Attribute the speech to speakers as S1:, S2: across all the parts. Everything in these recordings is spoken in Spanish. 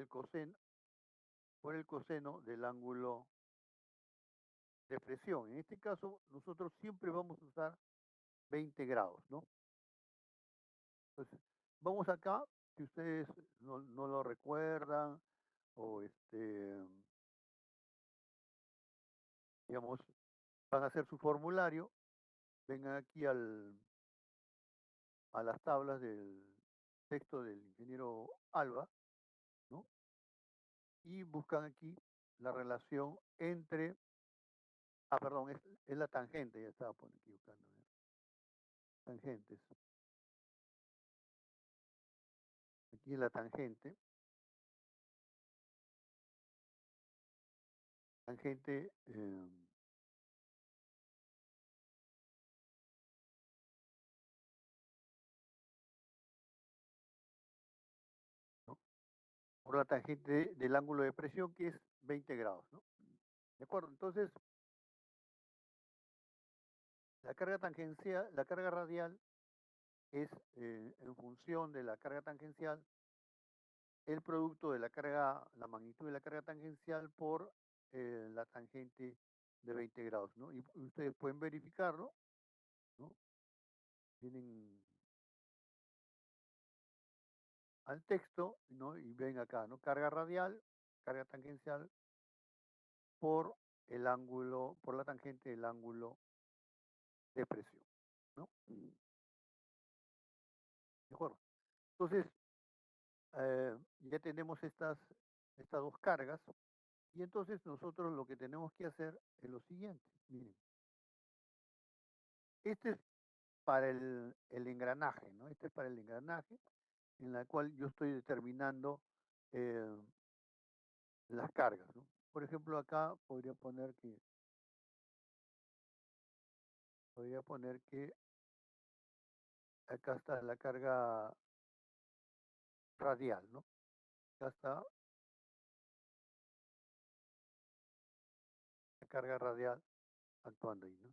S1: el coseno, por el coseno del ángulo de presión. En este caso, nosotros siempre vamos a usar 20 grados, ¿no? Entonces, vamos acá, si ustedes no lo recuerdan, o digamos, van a hacer su formulario, vengan aquí a las tablas del texto del ingeniero Alba, ¿no? Y buscan aquí la relación entre, perdón, es la tangente, ya estaba por aquí buscando, ¿eh? Tangentes. Aquí es la tangente. Tangente, ¿no? Por la tangente del ángulo de presión, que es 20 grados, ¿no? ¿De acuerdo? Entonces, la carga tangencial, la carga radial es en función de la carga tangencial, el producto de la carga, la magnitud de la carga tangencial por la tangente de 20 grados, ¿no? Y ustedes pueden verificarlo, ¿no? Tienen al texto, ¿no? Y ven acá, ¿no? Carga radial, carga tangencial por el ángulo, por la tangente del ángulo de presión, ¿no? ¿De acuerdo? Entonces, ya tenemos estas dos cargas, y entonces nosotros lo que tenemos que hacer es lo siguiente. Miren, este es para el engranaje, ¿no? Este es para el engranaje en la cual yo estoy determinando eh, las cargas, ¿no? Por ejemplo, acá podría poner que acá está la carga radial, ¿no? Acá está la carga radial actuando ahí, ¿no?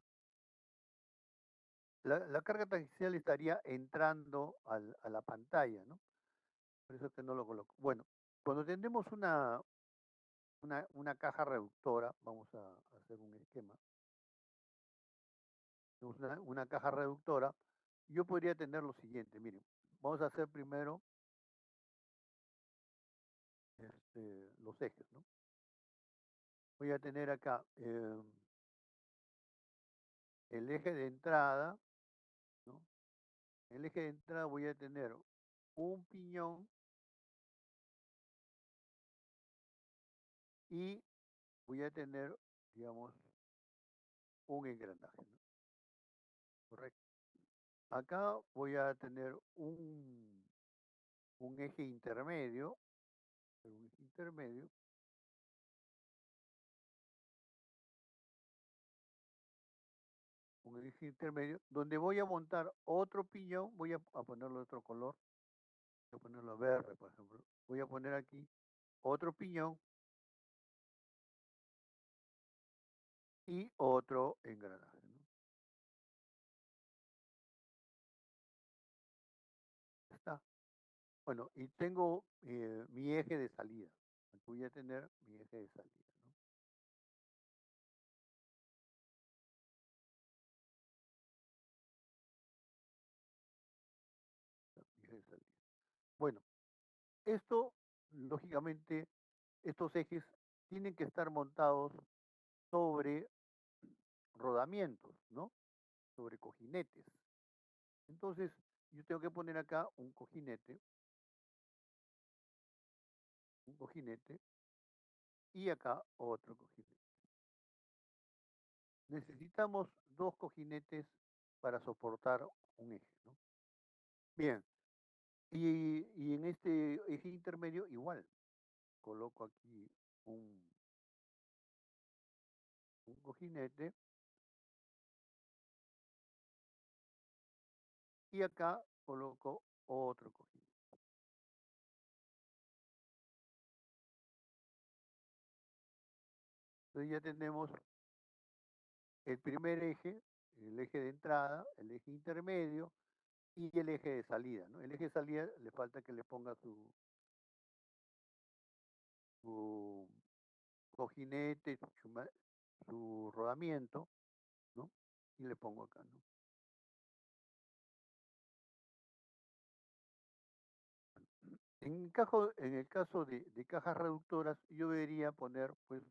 S1: La carga tangencial estaría entrando a la pantalla, ¿no? Por eso es que no lo coloco. Bueno, cuando tenemos una caja reductora, vamos a hacer un esquema, tenemos una caja reductora, yo podría tener lo siguiente, miren, vamos a hacer primero los ejes, ¿no? Voy a tener acá el eje de entrada, ¿no? El eje de entrada voy a tener un piñón y voy a tener, digamos, un engranaje, ¿no? Correcto. Acá voy a tener un eje intermedio, un eje intermedio, un eje intermedio, donde voy a montar otro piñón, voy a ponerlo de otro color, voy a ponerlo verde, por ejemplo. Voy a poner aquí otro piñón y otro engranaje, ¿no? Está. Bueno, y tengo mi eje de salida. Aquí voy a tener mi eje de salida, ¿no? Mi eje de salida. Bueno, esto, lógicamente, estos ejes tienen que estar montados sobre rodamientos, ¿no? Sobre cojinetes. Entonces, yo tengo que poner acá un cojinete y acá otro cojinete. Necesitamos dos cojinetes para soportar un eje, ¿no? Bien, y en este eje intermedio igual, coloco aquí un, un cojinete y acá coloco otro cojinete. Entonces ya tenemos el primer eje, el eje de entrada, el eje intermedio y el eje de salida, ¿no? El eje de salida le falta que le ponga cojinete, su rodamiento, ¿no? Y le pongo acá, ¿no? En el caso de cajas reductoras, yo debería poner pues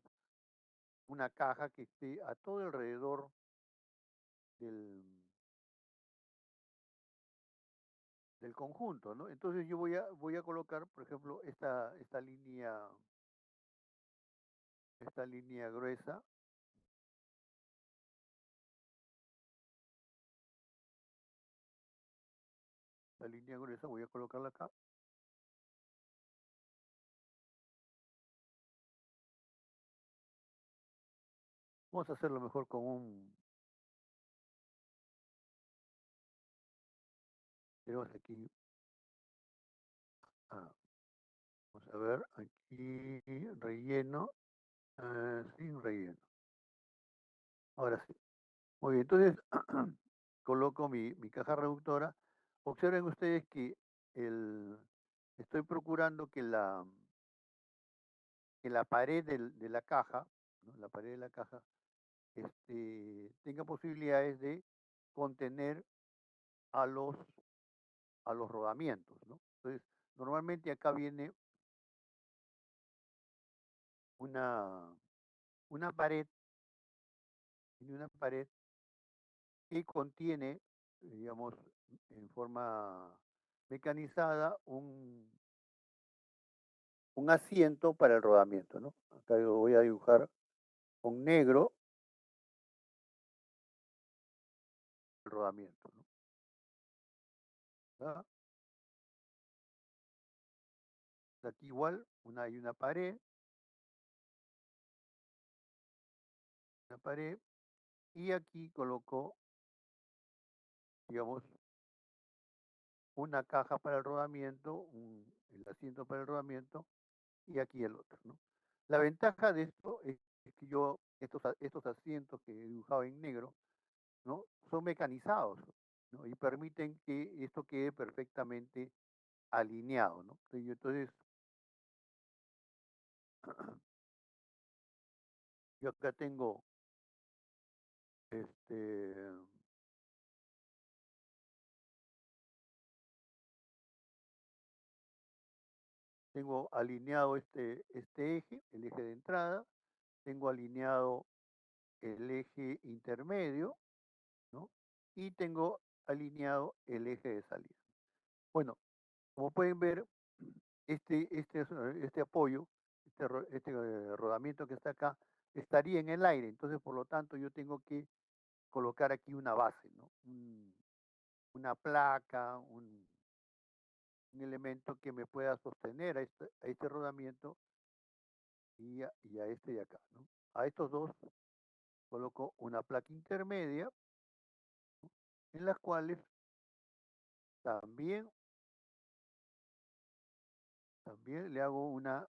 S1: una caja que esté a todo alrededor del, del conjunto, ¿no? Entonces yo voy a colocar, por ejemplo, esta línea gruesa, la línea gruesa, voy a colocarla acá. Vamos a hacerlo mejor con tenemos aquí, ah, vamos a ver, aquí relleno, sin relleno. Ahora sí. Muy bien, entonces coloco mi caja reductora. Observen ustedes que el, estoy procurando que la pared de la caja, ¿no? La pared de la caja, tenga posibilidades de contener a a los rodamientos, ¿no? Entonces, normalmente acá viene una, una pared, una pared que contiene, digamos, en forma mecanizada un asiento para el rodamiento, ¿no? Acá yo voy a dibujar con negro el rodamiento, ¿no? ¿Ya? Aquí igual hay una pared, y aquí coloco, digamos, una caja para el rodamiento, el asiento para el rodamiento, y aquí el otro, ¿no? La ventaja de esto es que estos asientos que he dibujado en negro, ¿no? Son mecanizados, ¿no? Y permiten que esto quede perfectamente alineado, ¿no? Entonces, yo acá este, tengo alineado este eje, el eje de entrada, tengo alineado el eje intermedio, ¿no? Y tengo alineado el eje de salida. Bueno, como pueden ver, este apoyo, rodamiento que está acá, estaría en el aire. Entonces, por lo tanto, yo tengo que colocar aquí una base, ¿no? Una placa, un elemento que me pueda sostener a este rodamiento y a este de acá, ¿no? A estos dos coloco una placa intermedia, en las cuales también, también le hago una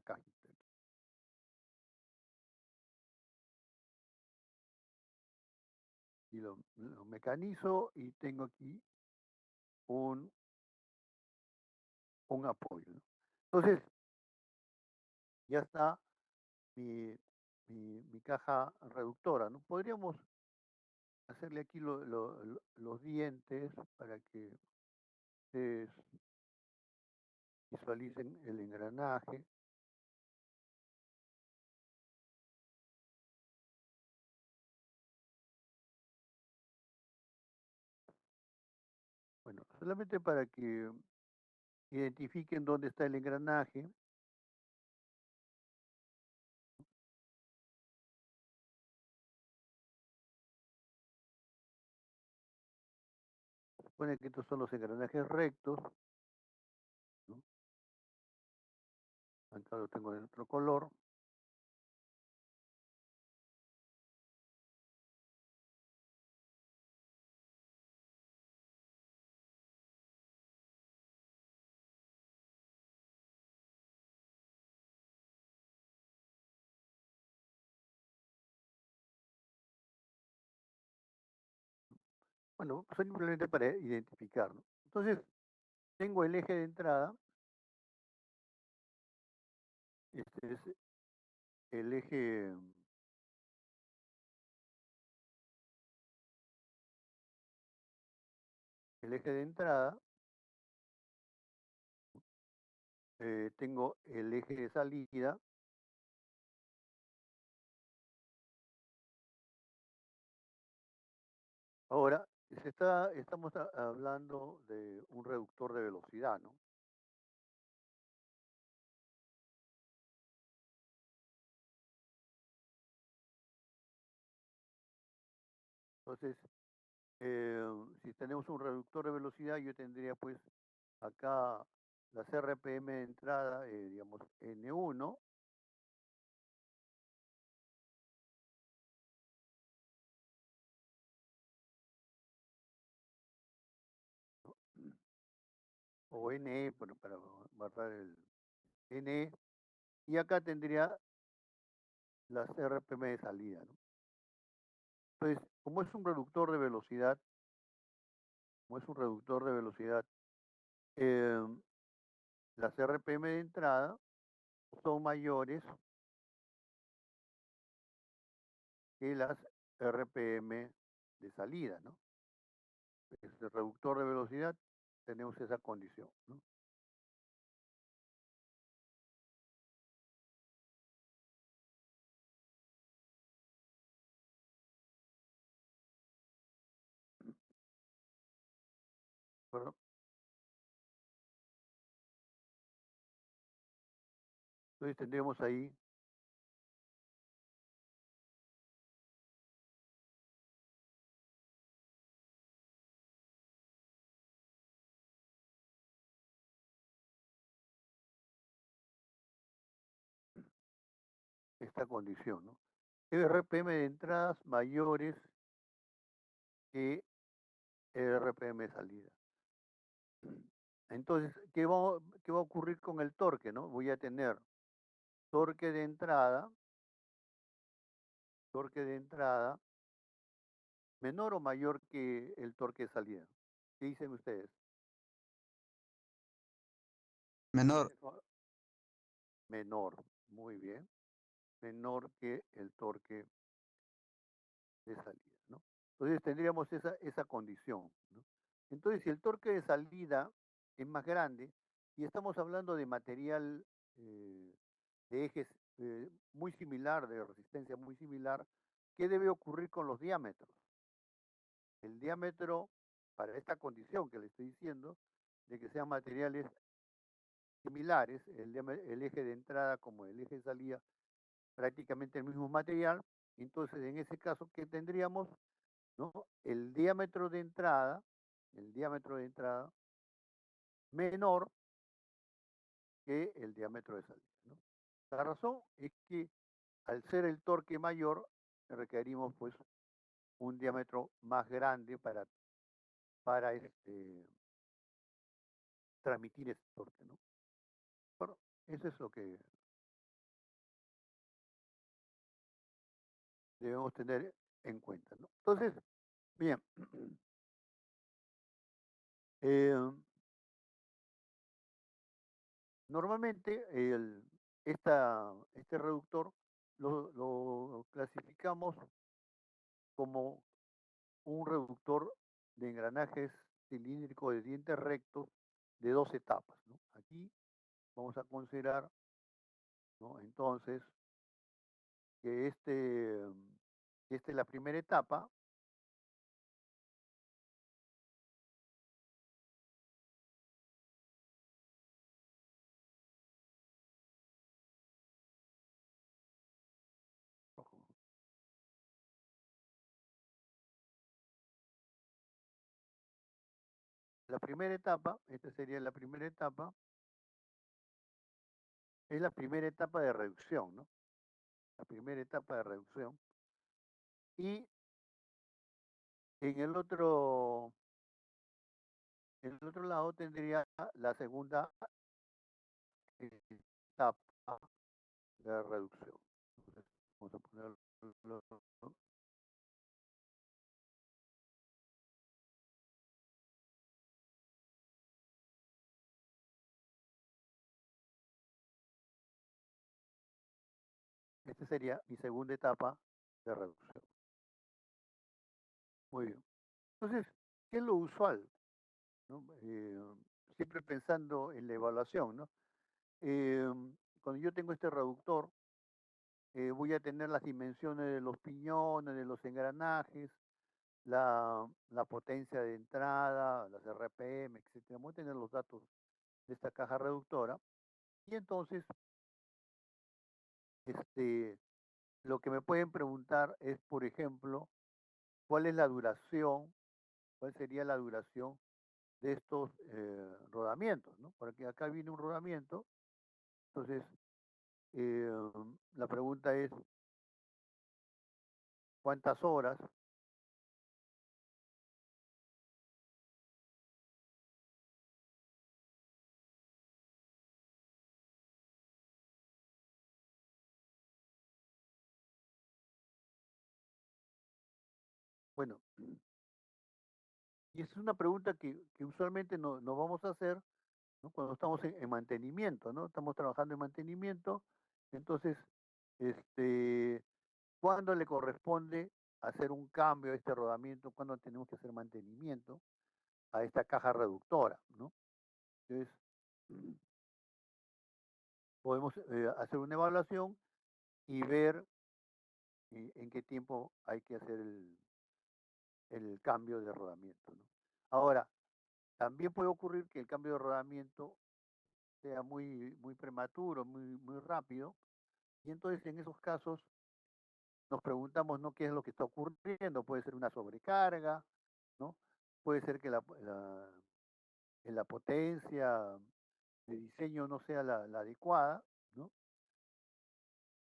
S1: cajita. Y lo mecanizo y tengo aquí un, un apoyo, ¿no? Entonces, ya está mi caja reductora, ¿no? Podríamos hacerle aquí los dientes para que ustedes visualicen el engranaje. Bueno, solamente para que identifiquen dónde está el engranaje. Supone que estos son los engranajes rectos, ¿no? Acá lo tengo en otro color. Bueno, simplemente para identificarlo. Entonces, tengo el eje de entrada, este es el eje de entrada, tengo el eje de salida. Ahora, estamos hablando de un reductor de velocidad, ¿no? Entonces, si tenemos un reductor de velocidad, yo tendría pues acá las RPM de entrada, digamos, N1, ¿no? O NE, para guardar el NE, y acá tendría las RPM de salida, ¿no? Entonces, como es un reductor de velocidad, eh, las RPM de entrada son mayores que las RPM de salida, ¿no? Este reductor de velocidad tenemos esa condición, ¿no? ¿Verdad? Entonces tendríamos ahí esta condición, ¿no? RPM de entradas mayores que RPM de salida. Entonces, ¿qué va a ocurrir con el torque, no? Voy a tener torque de entrada menor o mayor que el torque de salida. ¿Qué dicen ustedes?
S2: Menor.
S1: Menor, muy bien. Menor que el torque de salida, ¿no? Entonces tendríamos esa condición, ¿no? Entonces, si el torque de salida es más grande, y estamos hablando de material eh, de ejes muy similar, de resistencia muy similar, ¿qué debe ocurrir con los diámetros? El diámetro, para esta condición que le estoy diciendo, de que sean materiales similares, el eje de entrada como el eje de salida, prácticamente el mismo material, entonces en ese caso, ¿qué tendríamos? ¿No? El diámetro de entrada menor que el diámetro de salida, ¿no? La razón es que al ser el torque mayor, requerimos pues un diámetro más grande para transmitir ese torque, ¿no? Bueno, eso es lo que debemos tener en cuenta, ¿no? Entonces, bien, eh, normalmente este reductor lo clasificamos como un reductor de engranajes cilíndricos de dientes rectos de dos etapas, ¿no? Aquí vamos a considerar, ¿no? Entonces, que esta es la primera etapa, esta sería la primera etapa, es la primera etapa de reducción, ¿no? La primera etapa de reducción. Y en el otro lado tendría la segunda etapa de reducción. Entonces, vamos a ponerlo Esta sería mi segunda etapa de reducción. Muy bien. Entonces, ¿qué es lo usual? ¿No? Siempre pensando en la evaluación, ¿no? Eh, Cuando yo tengo este reductor, voy a tener las dimensiones de los piñones, de los engranajes, la potencia de entrada, las RPM, etcétera. Voy a tener los datos de esta caja reductora. Y entonces, este, lo que me pueden preguntar es, por ejemplo, ¿cuál es la duración? ¿Cuál sería la duración de estos rodamientos? ¿No? Porque acá viene un rodamiento. Entonces, eh, la pregunta es, ¿cuántas horas? Bueno, y esa es una pregunta que usualmente nos vamos a hacer, ¿no? Cuando estamos en mantenimiento, ¿no? Estamos trabajando en mantenimiento, entonces, este, ¿cuándo le corresponde hacer un cambio a este rodamiento? ¿Cuándo tenemos que hacer mantenimiento a esta caja reductora, ¿no? Entonces, podemos hacer una evaluación y ver en qué tiempo hay que hacer el cambio de rodamiento, ¿no? Ahora, también puede ocurrir que el cambio de rodamiento sea muy prematuro, muy rápido, y entonces en esos casos nos preguntamos, ¿no? ¿Qué es lo que está ocurriendo? Puede ser una sobrecarga, ¿no? Puede ser que la potencia de diseño no sea la adecuada, ¿no?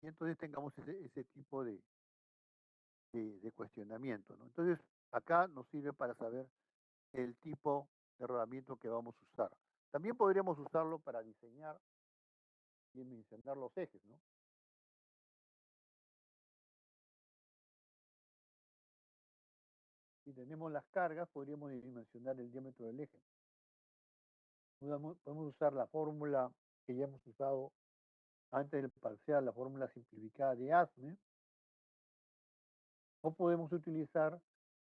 S1: Y entonces tengamos ese tipo de cuestionamiento, ¿no? Entonces, acá nos sirve para saber el tipo de rodamiento que vamos a usar. También podríamos usarlo para diseñar y dimensionar los ejes, ¿no? Si tenemos las cargas, podríamos dimensionar el diámetro del eje. Podemos usar la fórmula que ya hemos usado antes del parcial, la fórmula simplificada de ASME, o podemos utilizar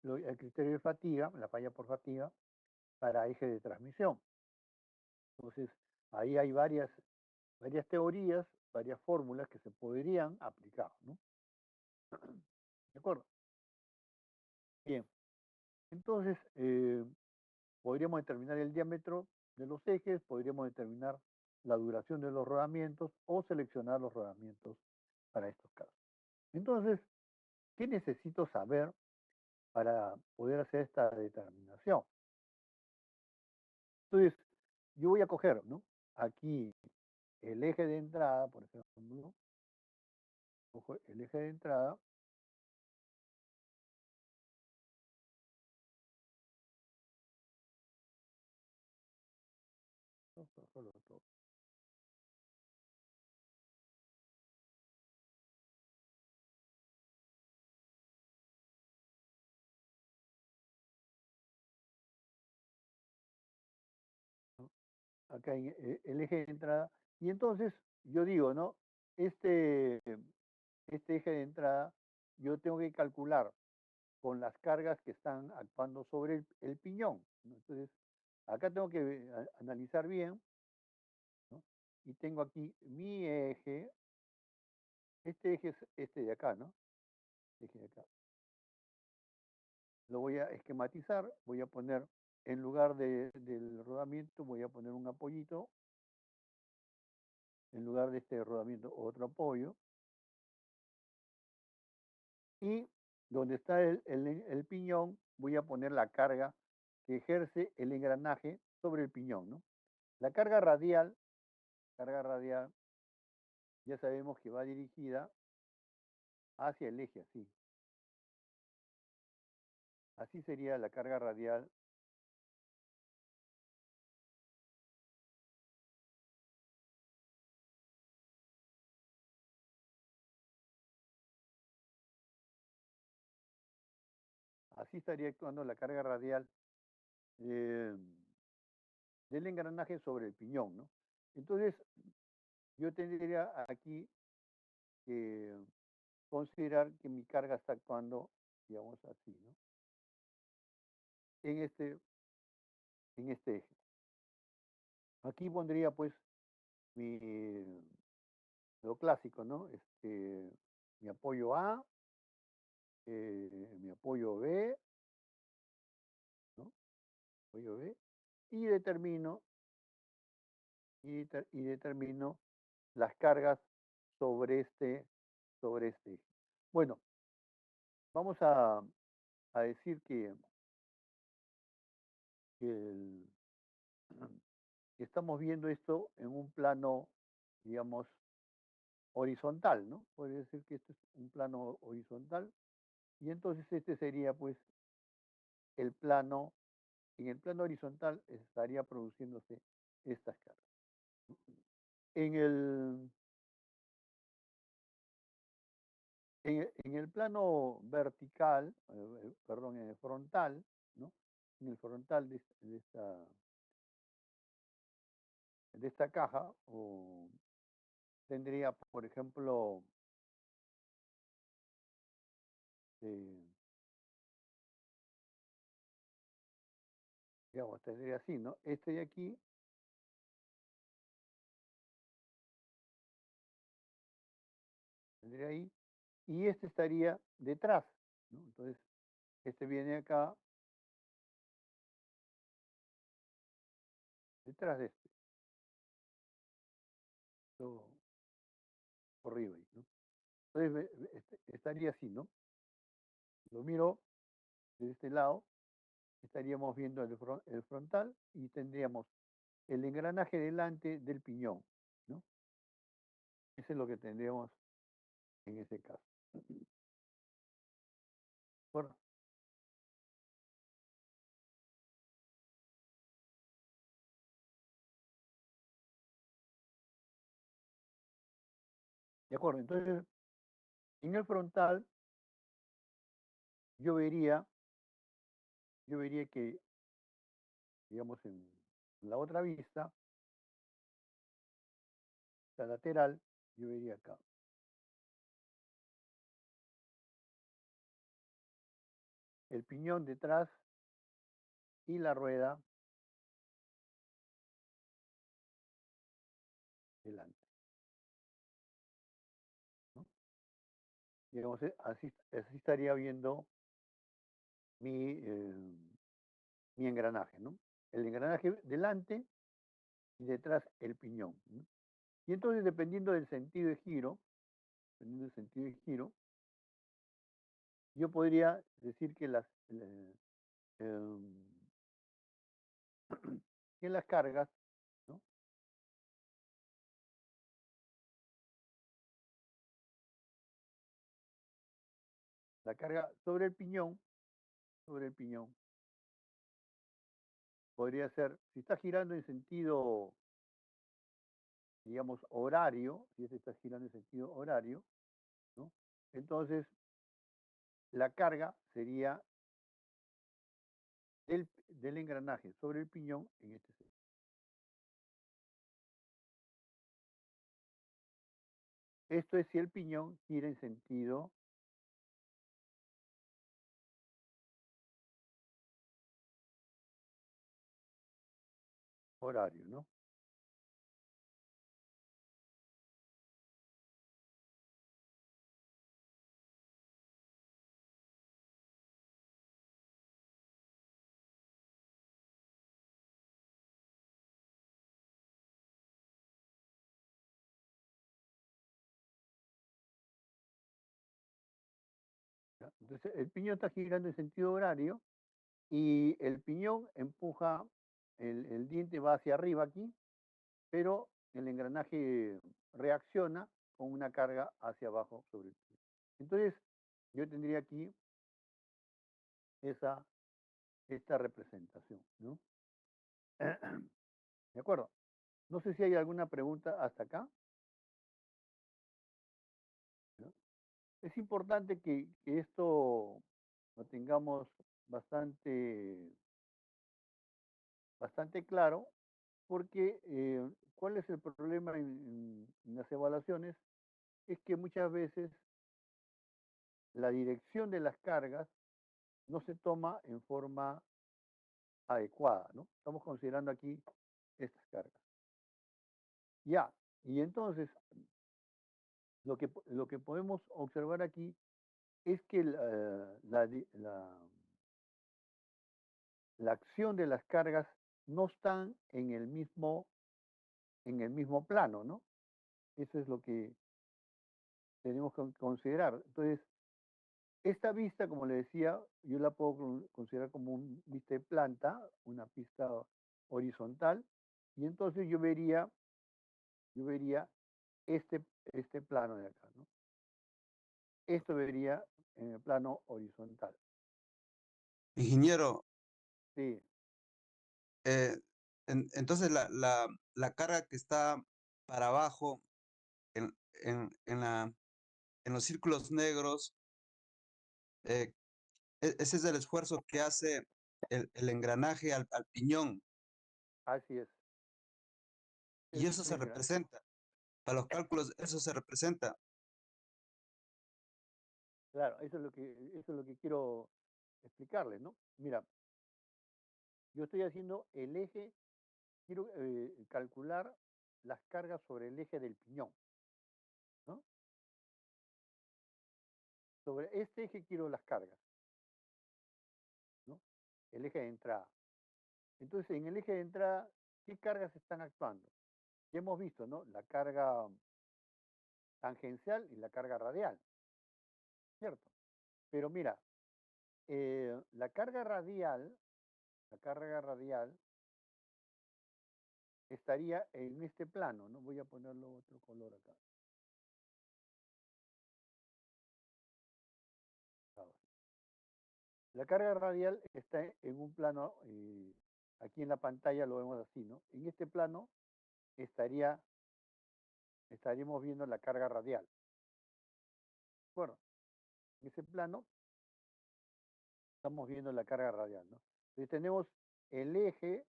S1: el criterio de fatiga, la falla por fatiga, para eje de transmisión. Entonces, ahí hay varias teorías, varias fórmulas que se podrían aplicar, ¿no? ¿De acuerdo? Bien, entonces podríamos determinar el diámetro de los ejes, podríamos determinar la duración de los rodamientos o seleccionar los rodamientos para estos casos. Entonces, ¿qué necesito saber para poder hacer esta determinación? Entonces, yo voy a coger, ¿no? Aquí el eje de entrada, por ejemplo, cojo el eje de entrada, ¿no? Acá en el eje de entrada, y entonces yo digo, ¿no? Este, este eje de entrada, yo tengo que calcular con las cargas que están actuando sobre el piñón, ¿no? Entonces, acá tengo que analizar bien, ¿no? Y tengo aquí mi eje, este eje es este de acá, ¿no? Eje de acá. Lo voy a esquematizar, voy a poner, en lugar del rodamiento, voy a poner un apoyito, en lugar de este rodamiento, otro apoyo, y donde está el piñón, voy a poner la carga que ejerce el engranaje sobre el piñón, ¿no? La carga radial, ya sabemos que va dirigida hacia el eje, así. Así sería la carga radial. Así estaría actuando la carga radial eh, del engranaje sobre el piñón, ¿no? Entonces, yo tendría aquí que considerar que mi carga está actuando, digamos así, ¿no? En este eje. Aquí pondría pues mi, lo clásico, ¿no? Mi apoyo A, mi apoyo B, ¿no? Apoyo B, y determino las cargas sobre este eje. Bueno, vamos a decir que que estamos viendo esto en un plano, digamos, horizontal, ¿no? Puede decir que esto es un plano horizontal y entonces este sería pues el plano, en el plano horizontal estaría produciéndose estas cargas. En el, en el plano vertical, perdón, en el frontal, ¿no? En el frontal de esta caja, o tendría, por ejemplo, eh, digamos, tendría así, ¿no? Este de aquí, tendría ahí, y este estaría detrás, ¿no? Entonces, este viene acá, detrás de este, todo por arriba ahí, ¿no? Entonces, estaría así, ¿no? Lo miro de este lado, estaríamos viendo el frontal y tendríamos el engranaje delante del piñón, ¿no? Eso es lo que tendríamos en ese caso. Bueno, de acuerdo, entonces en el frontal yo vería, yo vería que, digamos, en la otra vista, la lateral, yo vería acá. El piñón detrás y la rueda delante, ¿no? Digamos, así estaría viendo mi engranaje, ¿no? El engranaje delante y detrás el piñón, ¿no? Y entonces, dependiendo del sentido de giro, yo podría decir que em, que las cargas, ¿no? La carga sobre el piñón, podría ser, si está girando en sentido, digamos, horario, si este está girando en sentido horario, ¿no? Entonces, la carga sería del engranaje sobre el piñón en este sentido. Esto es si el piñón gira en sentido horario, ¿no? ¿Ya? Entonces, el piñón está girando en sentido horario y el piñón empuja, el diente va hacia arriba aquí, pero el engranaje reacciona con una carga hacia abajo sobre el piñón. Entonces, yo tendría aquí esta representación, ¿no? ¿De acuerdo? No sé si hay alguna pregunta hasta acá, ¿no? Es importante que esto lo tengamos bastante, bastante claro, porque ¿cuál es el problema en las evaluaciones? es que muchas veces la dirección de las cargas no se toma en forma adecuada, ¿no? Estamos considerando aquí estas cargas. Ya, y entonces lo que podemos observar aquí es que la acción de las cargas no están en el mismo plano, ¿no? Eso es lo que tenemos que considerar. Entonces, esta vista, como le decía, yo la puedo considerar como un vista de planta, una pista horizontal, y entonces yo vería este plano de acá, ¿no? Esto vería en el plano horizontal.
S2: Ingeniero,
S1: Sí,
S2: eh, entonces la carga que está para abajo en, en los círculos negros, eh, ese es el esfuerzo que hace el engranaje al piñón
S1: así es.
S2: y
S1: Es
S2: eso
S1: un
S2: se
S1: engranaje.
S2: representa. Para los cálculos, eso se representa.
S1: Claro, eso es lo que quiero explicarles, ¿no? Mira, yo estoy haciendo el eje, quiero calcular las cargas sobre el eje del piñón, ¿no? Sobre este eje quiero las cargas, ¿no? El eje de entrada. Entonces, en el eje de entrada, ¿qué cargas están actuando? Ya hemos visto, ¿no? La carga tangencial y la carga radial, ¿cierto? Pero mira, la carga radial estaría en este plano, ¿no? Voy a ponerlo otro color acá. La carga radial está en un plano, aquí en la pantalla lo vemos así, ¿no? En este plano estaríamos viendo la carga radial. Bueno, en ese plano estamos viendo la carga radial, ¿no? Entonces tenemos el eje,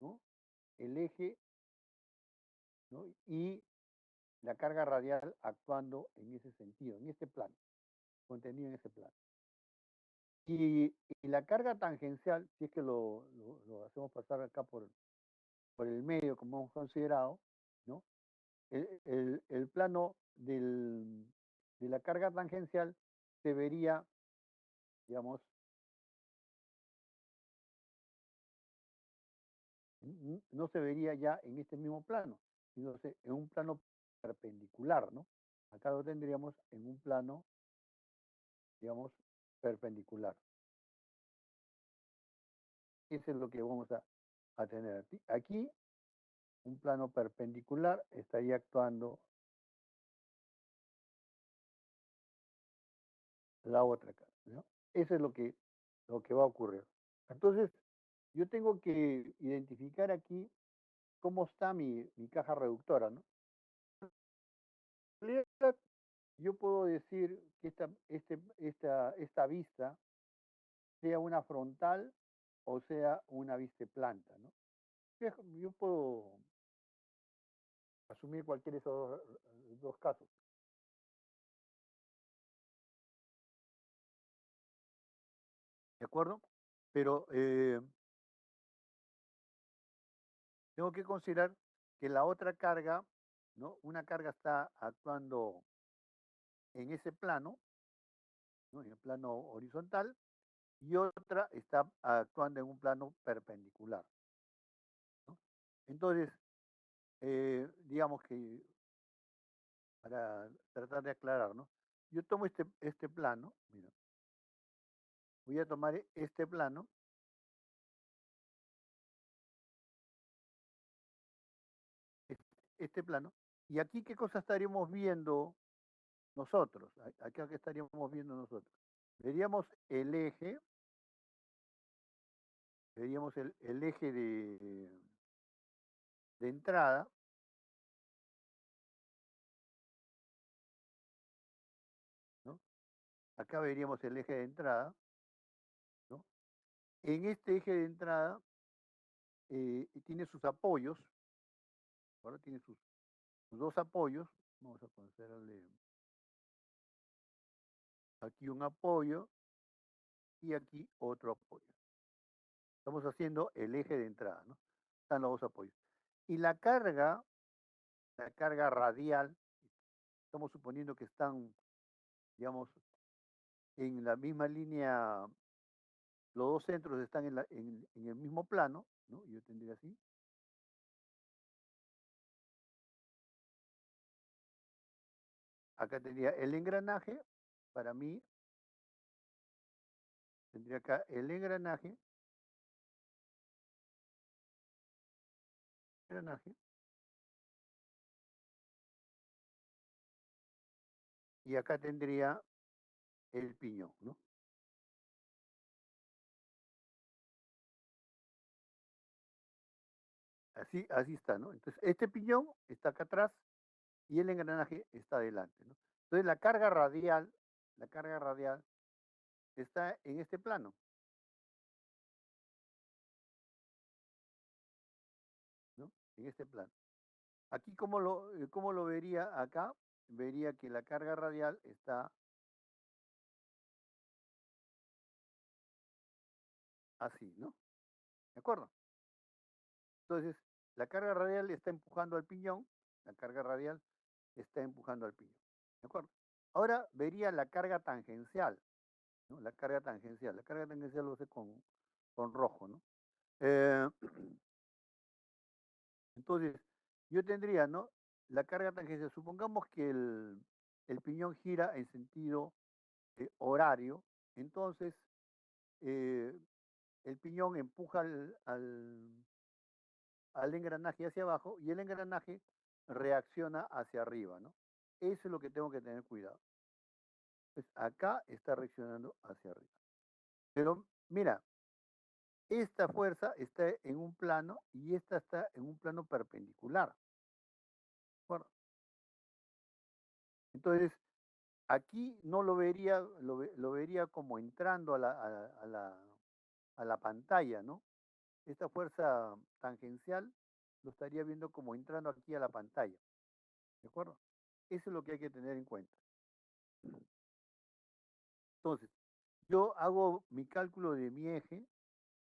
S1: ¿no? El eje, ¿no? Y la carga radial actuando en ese sentido, en este plano, contenido en ese plano. Y la carga tangencial, si es que lo hacemos pasar acá por el medio, como hemos considerado, ¿no? El plano de la carga tangencial se vería, digamos, no se vería ya en este mismo plano, sino en un plano perpendicular, ¿no? Acá lo tendríamos en un plano, digamos, perpendicular. Eso es lo que vamos a tener aquí. Aquí, un plano perpendicular estaría actuando la otra cara, ¿no? Eso es lo que va a ocurrir. Entonces, yo tengo que identificar aquí cómo está mi caja reductora, ¿no? En realidad, yo puedo decir que esta vista sea una frontal o sea una vista de planta, ¿no? Yo puedo asumir cualquiera de esos dos casos, ¿de acuerdo? Pero tengo que considerar que la otra carga, ¿no? Una carga está actuando en ese plano, ¿no? En el plano horizontal, y otra está actuando en un plano perpendicular, ¿no? Entonces, digamos que para tratar de aclarar, ¿no? Yo tomo este plano, mira, voy a tomar este plano, este plano, y aquí qué cosa estaríamos viendo nosotros, acá que estaríamos viendo nosotros. Veríamos el eje de entrada, ¿no? Acá veríamos el eje de entrada, ¿no? En este eje de entrada tiene sus apoyos, ahora tiene sus dos apoyos, Vamos a ponerle aquí un apoyo y aquí otro apoyo. Estamos haciendo el eje de entrada, ¿no? Están los dos apoyos. Y la carga radial, estamos suponiendo que están, digamos, en la misma línea, los dos centros están en el mismo plano, ¿no? Yo tendría así. Acá tendría el engranaje, para mí, tendría acá el engranaje, y acá tendría el piñón, ¿no? Así está, ¿no? Entonces, este piñón está acá atrás y el engranaje está adelante, ¿no? Entonces, la carga radial está en este plano, ¿no? En este plano. Aquí, cómo lo vería acá? Vería que la carga radial está así, ¿no? ¿De acuerdo? Entonces, la carga radial está empujando al piñón, la carga radial está empujando al piñón. ¿De acuerdo? Ahora vería la carga tangencial, ¿no? La carga tangencial. La carga tangencial lo hace con rojo, ¿no? Eh, entonces, yo tendría, ¿no? La carga tangencial. Supongamos que el piñón gira en sentido horario, entonces eh, el piñón empuja al engranaje hacia abajo y el engranaje reacciona hacia arriba, ¿no? Eso es lo que tengo que tener cuidado. Pues acá está reaccionando hacia arriba. Pero mira, esta fuerza está en un plano y esta está en un plano perpendicular. Bueno, entonces, aquí no lo vería, lo vería como entrando a la pantalla, ¿no? Esta fuerza tangencial lo estaría viendo como entrando aquí a la pantalla, ¿de acuerdo? Eso es lo que hay que tener en cuenta. Entonces, yo hago mi cálculo de mi eje,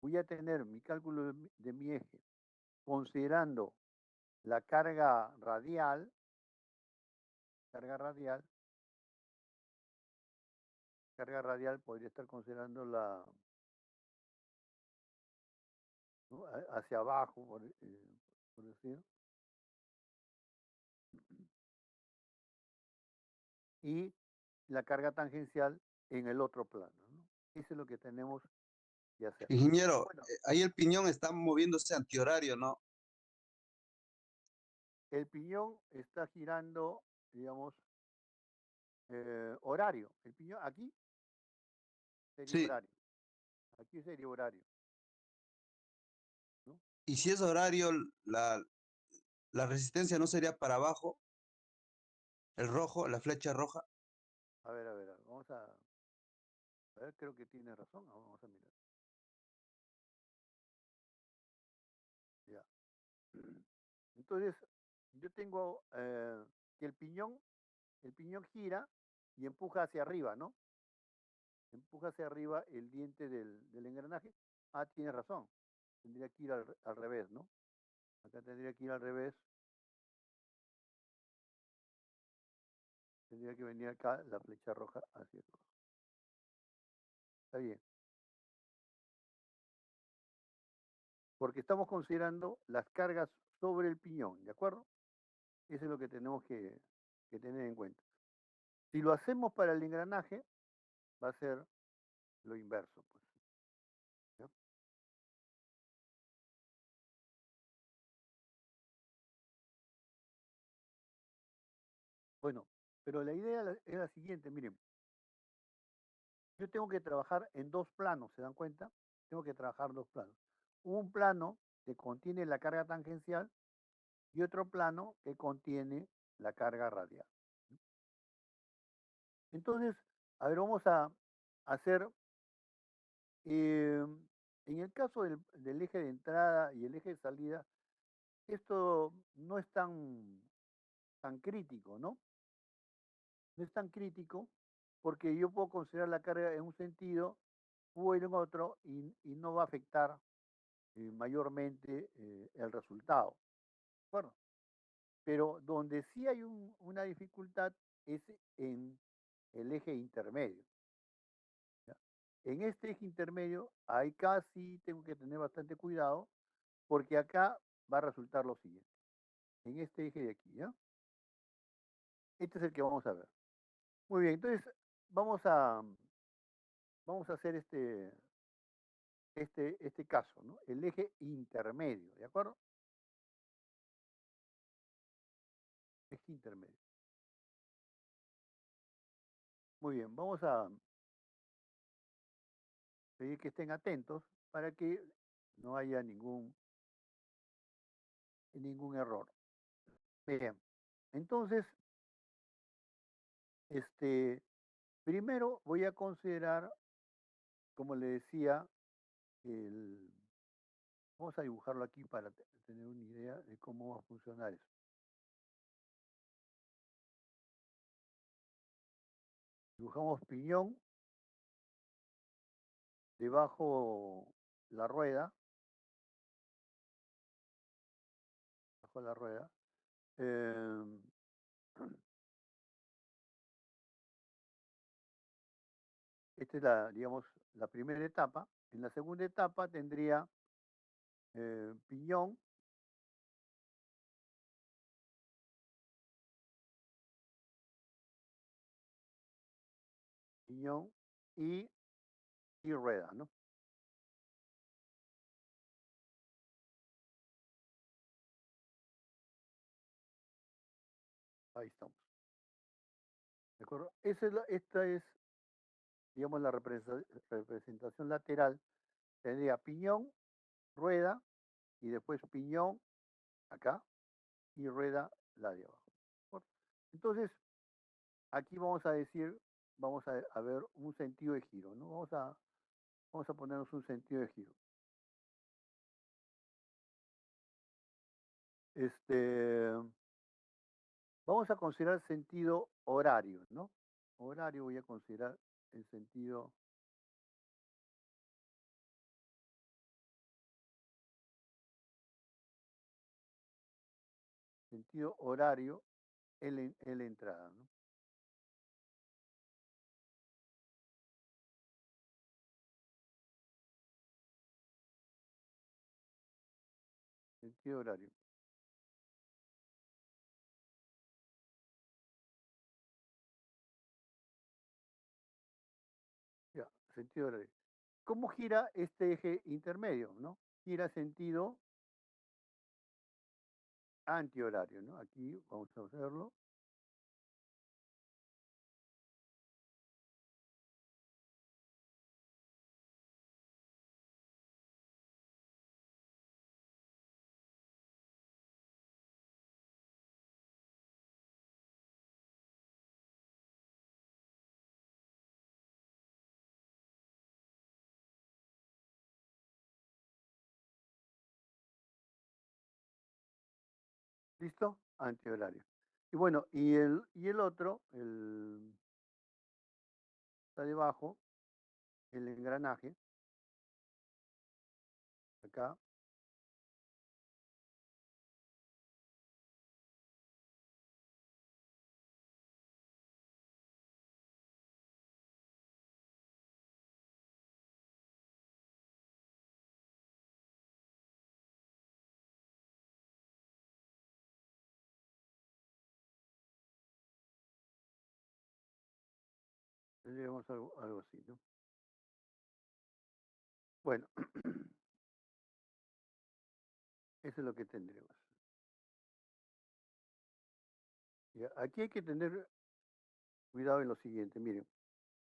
S1: voy a tener mi cálculo de mi eje considerando la carga radial, carga radial podría estar considerando ¿no? Hacia abajo, por decir, y la carga tangencial en el otro plano, ¿no? Eso es lo que tenemos que hacer.
S2: Ingeniero,
S1: Bueno,
S2: ahí el piñón está moviéndose antihorario, ¿no?
S1: el piñón está girando, digamos, horario. El piñón aquí sería
S2: Sí,
S1: horario. Aquí sería horario, ¿no?
S2: y si es horario, la resistencia no sería para abajo, el rojo, la flecha roja.
S1: A ver, a ver, creo que tiene razón. Vamos a mirar. Ya. Entonces, yo tengo que el piñón gira y empuja hacia arriba, ¿no? Empuja hacia arriba el diente del engranaje. Ah, tiene razón. Tendría que ir al revés, ¿no? Acá tendría que ir al revés. Tendría que venir acá la flecha roja hacia abajo. Está bien. Porque estamos considerando las cargas sobre el piñón, ¿de acuerdo? Eso es lo que tenemos que tener en cuenta. Si lo hacemos para el engranaje, va a ser lo inverso, pues. ¿Ya? Bueno, pero la idea es la siguiente, miren, yo tengo que trabajar en dos planos, ¿se dan cuenta? Tengo que trabajar dos planos. Un plano que contiene la carga tangencial y otro plano que contiene la carga radial. Entonces, a ver, vamos a hacer, en el caso del eje de entrada y el eje de salida, esto no es tan tan crítico, ¿no? No es tan crítico porque yo puedo considerar la carga en un sentido o en otro y no va a afectar mayormente el resultado. ¿De acuerdo? Pero donde sí hay una dificultad es en el eje intermedio. ¿Ya? En este eje intermedio, ahí casi tengo que tener bastante cuidado porque acá va a resultar lo siguiente. En este eje de aquí, ¿ya? Este es el que vamos a ver. Muy bien, entonces vamos a, vamos a hacer este caso, ¿no? El eje intermedio, ¿de acuerdo? Eje intermedio. Muy bien, vamos a pedir que estén atentos para que no haya ningún error. Bien, entonces, primero voy a considerar, como le decía, el, vamos a dibujarlo aquí para tener una idea de cómo va a funcionar eso. Dibujamos piñón, debajo la rueda, bajo la rueda. em, Esta es digamos, la primera etapa. En la segunda etapa tendría piñón, piñón y, y rueda, ¿no? Ahí estamos. ¿De acuerdo? Esta es, digamos, la representación lateral. Tendría piñón, rueda y después piñón acá y rueda la de abajo. ¿De acuerdo? Entonces, aquí vamos a decir, vamos a ver un sentido de giro, ¿no? Vamos a ponernos un sentido de giro. Este, Vamos a considerar sentido horario, ¿no? Horario voy a considerar el sentido horario en la entrada, ¿no? Sentido horario. Ya, sentido horario. ¿Cómo gira este eje intermedio, no? Gira sentido antihorario, ¿no? Aquí vamos a hacerlo. ¿Listo? Antihorario. Y bueno, y el otro, está debajo, el engranaje, acá, tendríamos algo así, ¿no? Bueno, eso es lo que tendremos. Ya, aquí hay que tener cuidado en lo siguiente, miren,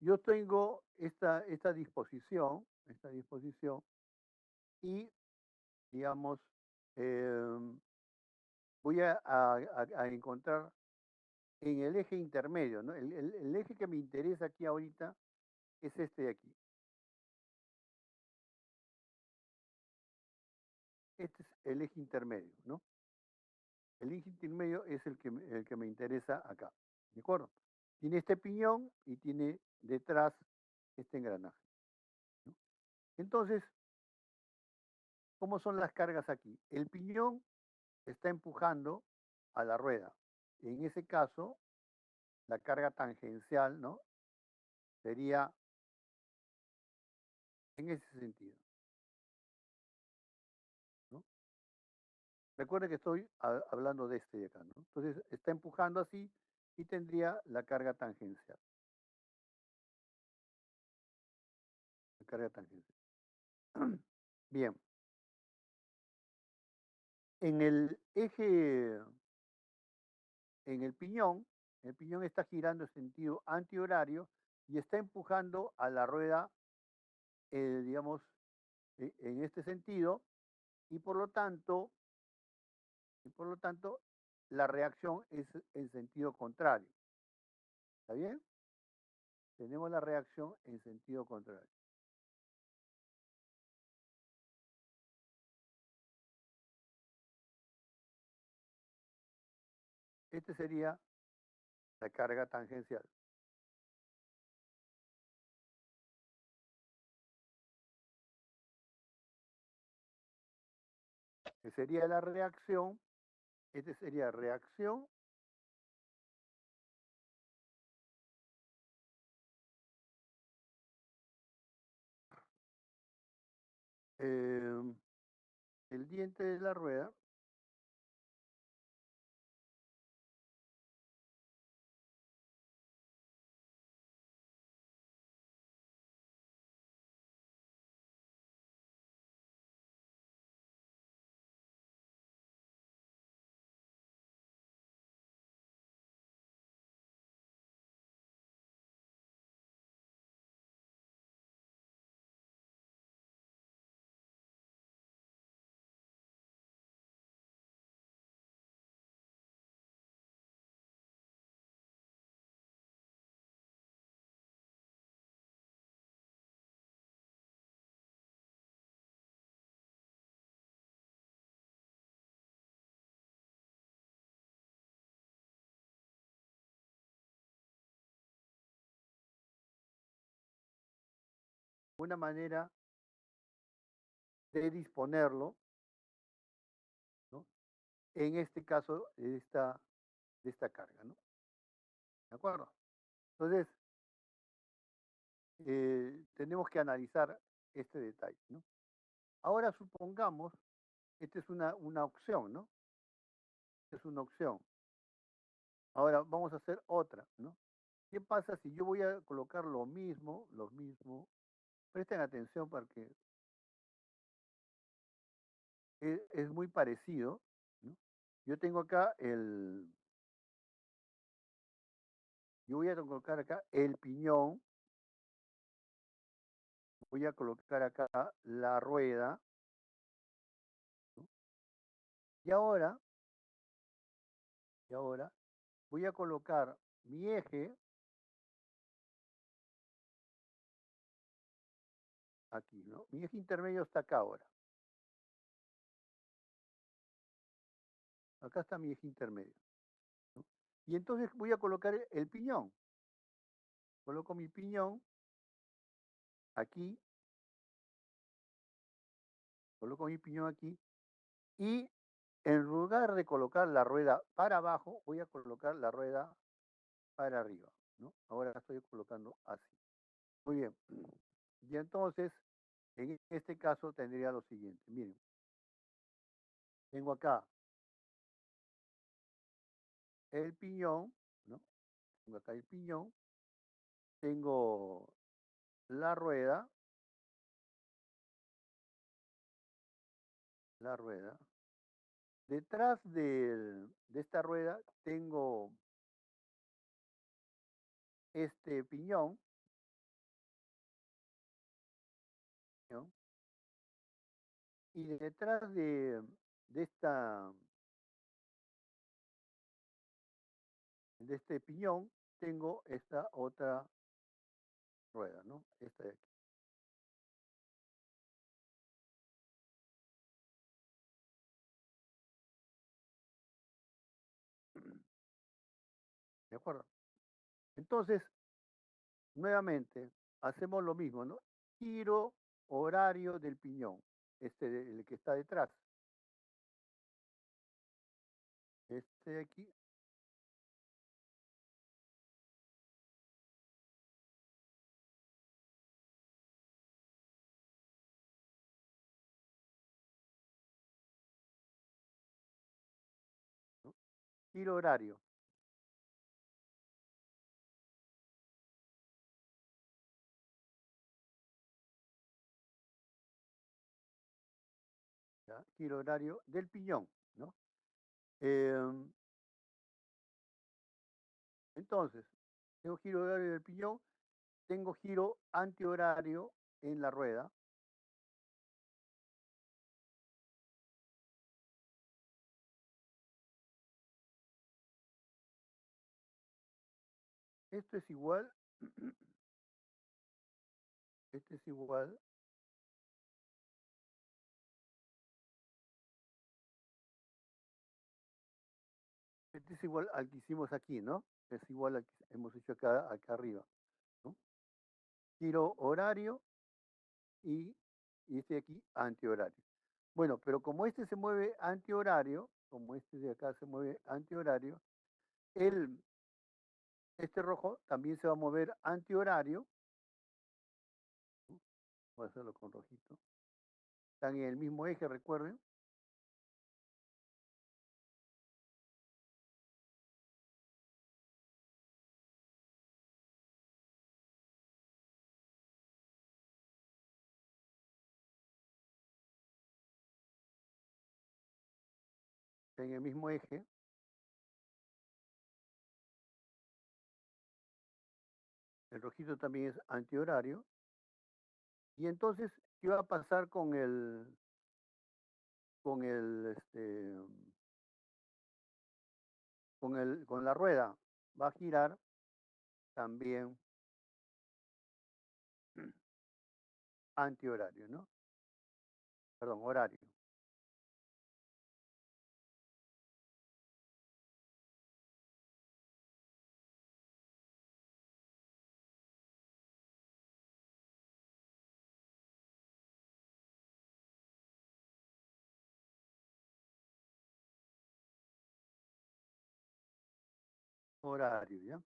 S1: yo tengo esta disposición y, digamos, em, voy a encontrar en el eje intermedio, ¿no? El eje que me interesa aquí ahorita es este de aquí. Este es el eje intermedio, ¿no? El eje intermedio es el que me interesa acá. ¿De acuerdo? Tiene este piñón y tiene detrás este engranaje. ¿No? Entonces, ¿cómo son las cargas aquí? El piñón está empujando a la rueda. En ese caso, la carga tangencial, ¿no? Sería en ese sentido, ¿no? Recuerde que estoy hablando de este de acá, ¿no? Entonces está empujando así y tendría la carga tangencial. La carga tangencial. Bien. En el eje, en el piñón está girando en sentido antihorario y está empujando a la rueda, digamos, en este sentido, y por lo tanto, la reacción es en sentido contrario. ¿Está bien? Tenemos la reacción en sentido contrario. Este sería la carga tangencial. Que sería la reacción, este sería reacción eh, el diente de la rueda una manera de disponerlo, ¿no? En este caso, de esta carga, ¿no? ¿De acuerdo? Entonces, tenemos que analizar este detalle, ¿no? Ahora supongamos, esta es una opción, ¿no? Es una opción. Ahora vamos a hacer otra, ¿no? ¿Qué pasa si yo voy a colocar lo mismo? Presten atención porque es muy parecido, ¿no? Yo tengo acá yo voy a colocar acá el piñón, voy a colocar acá la rueda, ¿no? Y ahora, y ahora voy a colocar mi eje aquí, ¿no? Mi eje intermedio está acá ahora. Acá está mi eje intermedio, ¿no? Y entonces voy a colocar el piñón. Coloco mi piñón aquí, coloco mi piñón aquí y en lugar de colocar la rueda para abajo, voy a colocar la rueda para arriba, ¿no? Ahora la estoy colocando así. Muy bien. Y entonces, en este caso tendría lo siguiente. Miren, tengo acá el piñón, ¿no? Tengo acá el piñón, tengo la rueda, la rueda. Detrás de esta rueda tengo este piñón, ¿no? Y detrás de esta, de este piñón tengo esta otra rueda, ¿no? Esta de aquí. ¿De acuerdo? Entonces, nuevamente, hacemos lo mismo, ¿no? Giro horario del piñón, el que está detrás. Este de aquí, ¿no? Giro horario, ¿ya? Giro horario del piñón, ¿no? Em, entonces, tengo giro horario del piñón, tengo giro antihorario en la rueda. Esto es igual, este es igual, este es igual al que hicimos aquí, ¿no? Es igual al que hemos hecho acá arriba, ¿no? Giro horario y, y este de aquí antihorario. Bueno, pero como este se mueve antihorario, como este de acá se mueve antihorario, el, este rojo también se va a mover antihorario. Voy a hacerlo con rojito. Están en el mismo eje, recuerden. Están en el mismo eje. El rojito también es antihorario. Y entonces, ¿qué va a pasar con la rueda? Va a girar también antihorario, ¿no? Perdón, horario. Horario, ¿ya?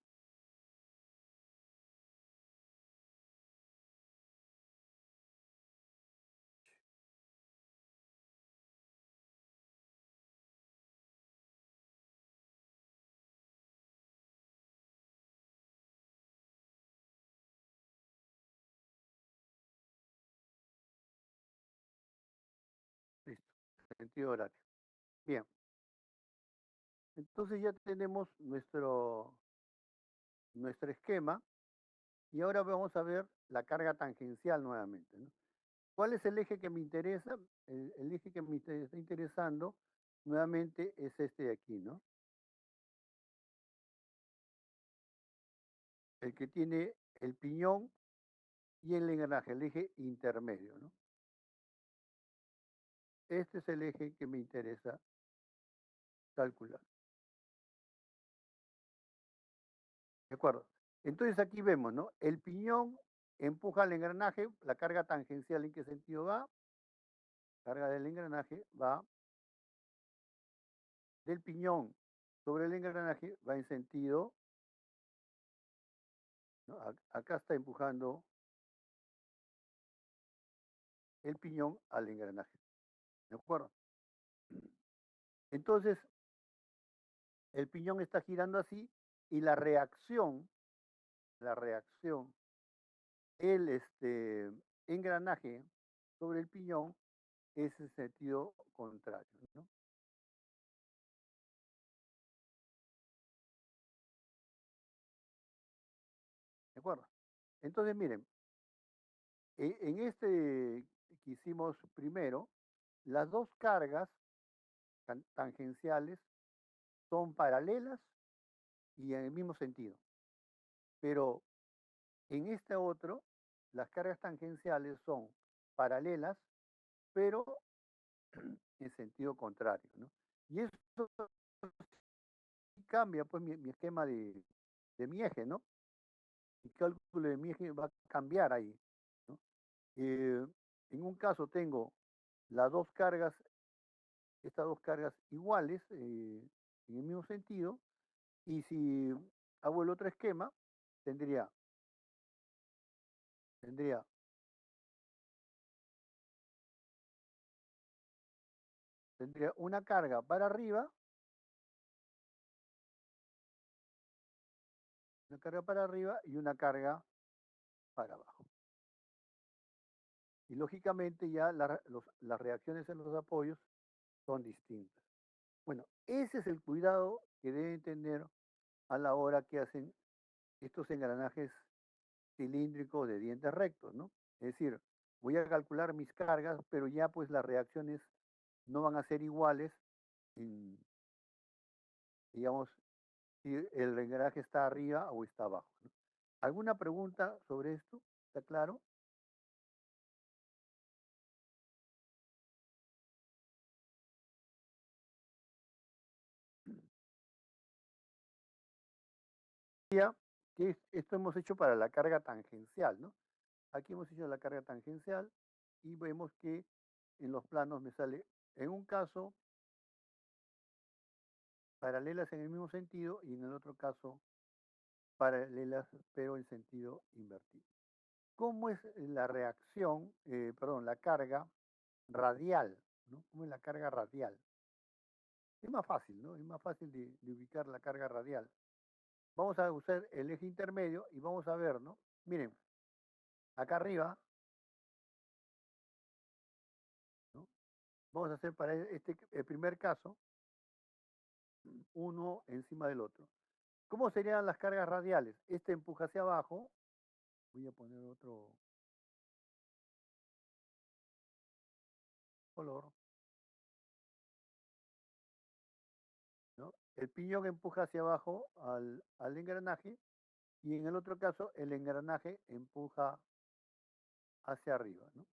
S1: Listo. Sentido horario. Bien. Entonces ya tenemos nuestro esquema y ahora vamos a ver la carga tangencial nuevamente, ¿no? ¿Cuál es el eje que me interesa? El eje que me está interesando nuevamente es este de aquí, ¿no? El que tiene el piñón y el engranaje, el eje intermedio, ¿no? Este es el eje que me interesa calcular. ¿De acuerdo? Entonces aquí vemos, ¿no? El piñón empuja al engranaje, la carga tangencial en qué sentido va, carga del engranaje va del piñón sobre el engranaje, va en sentido, ¿no? Acá está empujando el piñón al engranaje. ¿De acuerdo? Entonces, el piñón está girando así y la reacción, el engranaje sobre el piñón es en sentido contrario, ¿no? ¿De acuerdo? Entonces, miren, en este que hicimos primero, las dos cargas tangenciales son paralelas y en el mismo sentido. Pero en este otro, las cargas tangenciales son paralelas, pero en sentido contrario, ¿no? Y eso cambia pues mi esquema de mi eje, ¿no? Mi cálculo de mi eje va a cambiar ahí, ¿no? En un caso tengo las dos cargas, estas dos cargas iguales, en el mismo sentido, y si hago el otro esquema, tendría, tendría tendría una carga para arriba, una carga para arriba y una carga para abajo. Y lógicamente ya las reacciones en los apoyos son distintas. Bueno, ese es el cuidado que deben tener a la hora que hacen estos engranajes cilíndricos de dientes rectos, ¿no? Es decir, voy a calcular mis cargas, pero ya pues las reacciones no van a ser iguales en, digamos, si el engranaje está arriba o está abajo, ¿no? ¿Alguna pregunta sobre esto? ¿Está claro? Ya que esto hemos hecho para la carga tangencial, ¿no? Aquí hemos hecho la carga tangencial y vemos que en los planos me sale, en un caso, paralelas en el mismo sentido y en el otro caso, paralelas pero en sentido invertido. ¿Cómo es la reacción, perdón, la carga radial, ¿no? ¿Cómo es la carga radial? Es más fácil, ¿no? Es más fácil de ubicar la carga radial. Vamos a usar el eje intermedio y vamos a ver, ¿no? Miren, acá arriba, ¿no? Vamos a hacer para este el primer caso, uno encima del otro. ¿Cómo serían las cargas radiales? Este empuja hacia abajo. Voy a poner otro color, ¿no? El piñón empuja hacia abajo al engranaje y en el otro caso el engranaje empuja hacia arriba, ¿no?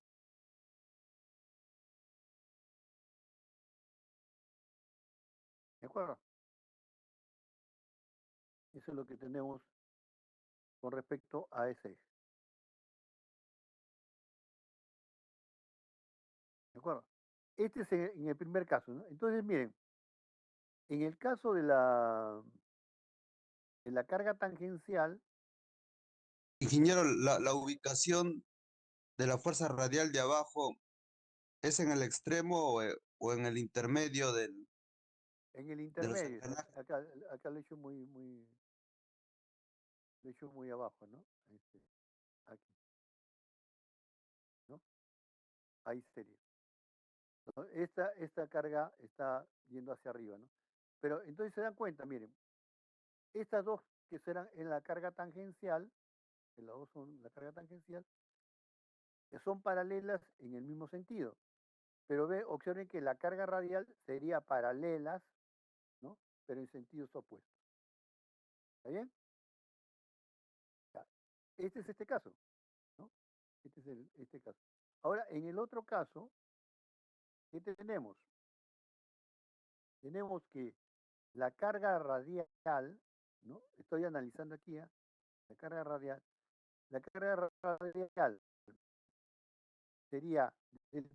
S1: ¿De acuerdo? Eso es lo que tenemos con respecto a ese eje. ¿De acuerdo? Este es en el primer caso, ¿no? Entonces, miren, en el caso de la carga tangencial,
S2: Ingeniero, la ubicación de la fuerza radial de abajo es en el extremo o en el intermedio
S1: en el
S2: de los
S1: intermedio,
S2: engranajes.
S1: acá lo he hecho lo he hecho muy abajo, ¿no? Aquí, ¿no? Ahí sería, ¿no? Esta carga está yendo hacia arriba, ¿no? Pero entonces se dan cuenta, miren, estas dos que serán en la carga tangencial, que las dos son la carga tangencial, que son paralelas en el mismo sentido. Pero observen que la carga radial sería paralelas, ¿no? Pero en sentidos opuestos. ¿Está bien? Ya. Este es este caso, ¿no? Este es este caso. Ahora, en el otro caso, ¿qué tenemos? Tenemos que la carga radial, ¿no? Estoy analizando aquí, ¿eh? La carga radial sería del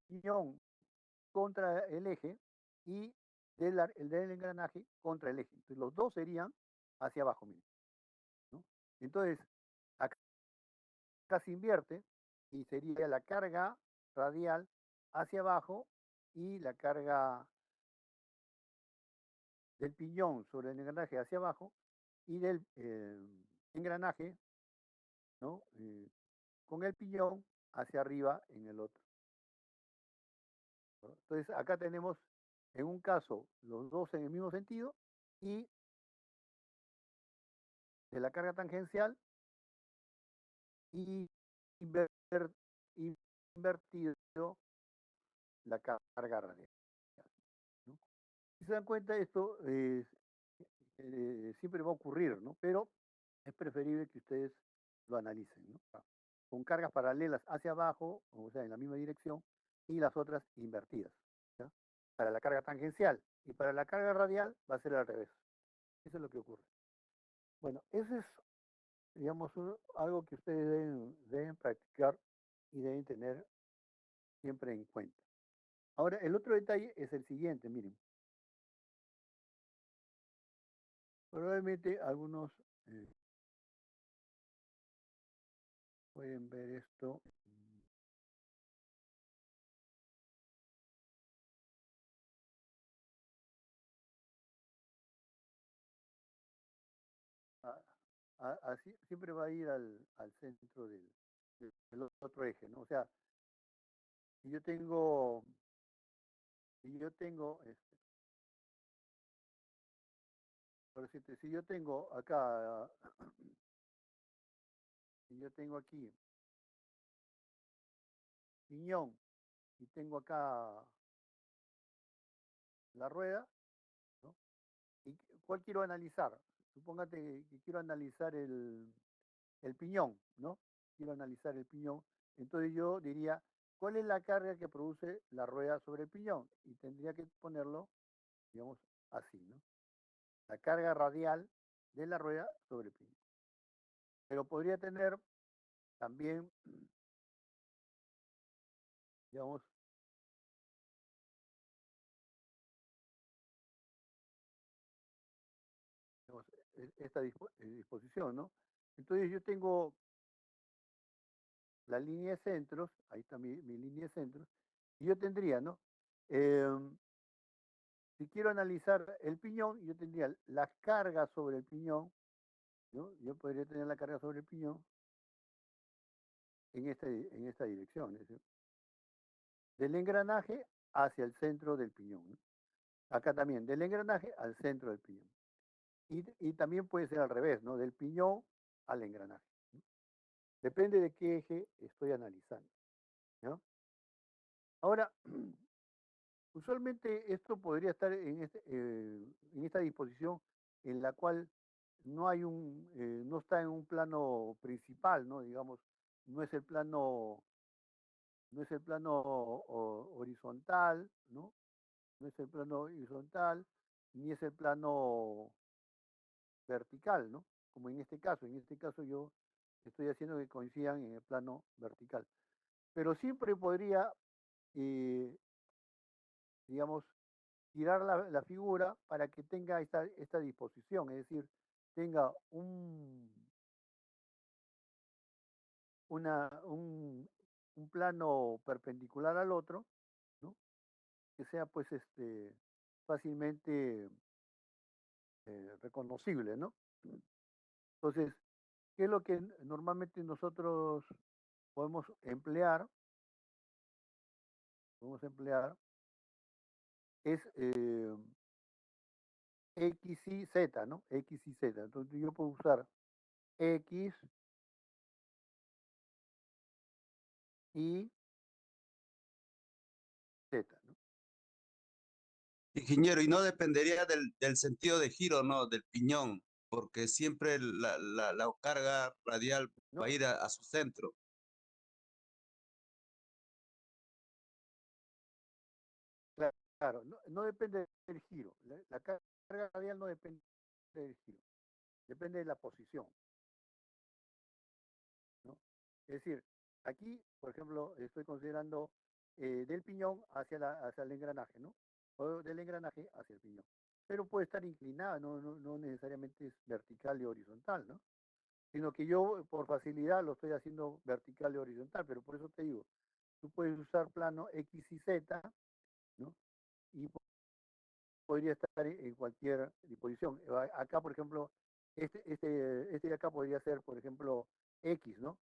S1: piñón contra el eje y el del engranaje contra el eje. Entonces, los dos serían hacia abajo, miren, ¿no? Entonces, acá se invierte y sería la carga radial hacia abajo y la carga del piñón sobre el engranaje hacia abajo y del engranaje, ¿no? Con el piñón hacia arriba en el otro, ¿no? Entonces, acá tenemos en un caso los dos en el mismo sentido y de la carga tangencial y invertido la carga radial, ¿no? Si se dan cuenta, esto siempre va a ocurrir, ¿no? Pero es preferible que ustedes lo analicen, ¿no? Con cargas paralelas hacia abajo, o sea, en la misma dirección, y las otras invertidas, ¿ya? Para la carga tangencial. Y para la carga radial va a ser al revés. Eso es lo que ocurre. Bueno, ese es, digamos, algo que ustedes deben practicar y deben tener siempre en cuenta. Ahora, el otro detalle es el siguiente, miren. Probablemente algunos pueden ver esto. Así siempre va a ir al centro del otro eje, ¿no? O sea, si yo tengo, por decirte, si yo tengo acá, si yo tengo aquí piñón y tengo acá la rueda, ¿no? ¿Y cuál quiero analizar? Supóngate que quiero analizar el piñón, ¿no? Quiero analizar el piñón. Entonces yo diría, ¿cuál es la carga que produce la rueda sobre el piñón? Y tendría que ponerlo, digamos, así, ¿no? La carga radial de la rueda sobre el piñón. Pero podría tener también, digamos, digamos, esta disposición, ¿no? Entonces yo tengo la línea de centros, ahí está mi línea de centros, y yo tendría, ¿no? Eh, si quiero analizar el piñón, yo tendría la carga sobre el piñón, ¿no? Yo podría tener la carga sobre el piñón en esta dirección, es decir, del engranaje hacia el centro del piñón, ¿no? Acá también, del engranaje al centro del piñón. Y también puede ser al revés, ¿no? Del piñón al engranaje, ¿no? Depende de qué eje estoy analizando, ¿no? Ahora, usualmente esto podría estar en esta disposición en la cual no está en un plano principal, ¿no? Digamos, no es el plano, no es el plano horizontal, ¿no? No es el plano horizontal, ni es el plano vertical, ¿no? Como en este caso yo estoy haciendo que coincidan en el plano vertical. Pero siempre podría, eh, digamos, tirar la figura para que tenga esta disposición, es decir, tenga una, un plano perpendicular al otro, ¿no? Que sea pues fácilmente reconocible, ¿no? Entonces, ¿qué es lo que normalmente nosotros podemos emplear? Podemos emplear es X y Z, ¿no? X y Z. Entonces yo puedo usar X y Z, ¿no?
S2: Ingeniero, y no dependería del sentido de giro, ¿no? Del piñón, porque siempre la carga radial va a
S1: No,
S2: ir a su centro.
S1: claro, no depende del giro. La carga radial no depende del giro, depende de la posición, ¿no? Es decir, aquí, por ejemplo, estoy considerando del piñón hacia el engranaje, ¿no? O del engranaje hacia el piñón. Pero puede estar inclinada, no necesariamente es vertical y horizontal, ¿no? Sino que yo por facilidad lo estoy haciendo vertical y horizontal, pero por eso te digo, tú puedes usar plano X y Z, ¿no? Y podría estar en cualquier disposición. Acá, por ejemplo, este de acá podría ser, por ejemplo, X, ¿no?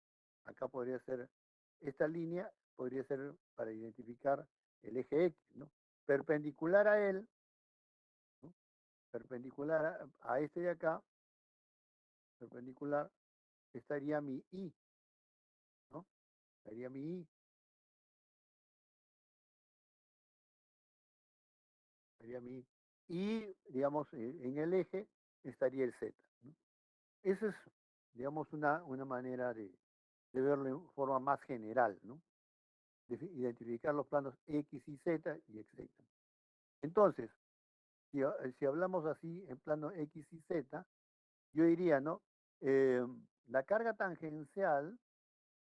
S1: Acá podría ser, esta línea podría ser para identificar el eje X, ¿no? Perpendicular a él, ¿no? Perpendicular a este de acá, perpendicular, estaría mi Y, ¿no? Estaría mi Y, estaría mi Y. Y, digamos, en el eje estaría el Z, ¿no? Esa es, digamos, una manera de verlo en forma más general, ¿no? De identificar los planos X y Z y etcétera. Entonces, si hablamos así en plano X y Z, yo diría, ¿no? La carga tangencial,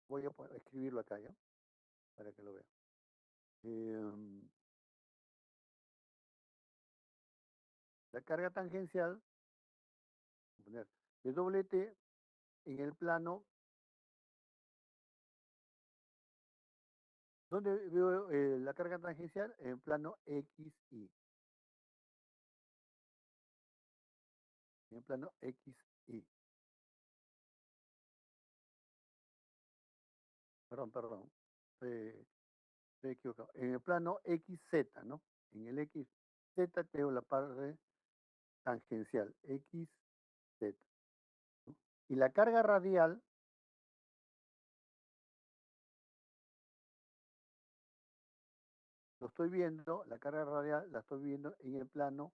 S1: voy a escribirlo acá, ¿ya? Para que lo vean. La carga tangencial, voy a poner de doble T en el plano, ¿dónde veo la carga tangencial? En plano XY. En el plano XY. Perdón. Estoy equivocado. En el plano XZ, ¿no? En el XZ tengo la parte tangencial, XZ. ¿No? Y la carga radial, lo estoy viendo, la carga radial la estoy viendo en el plano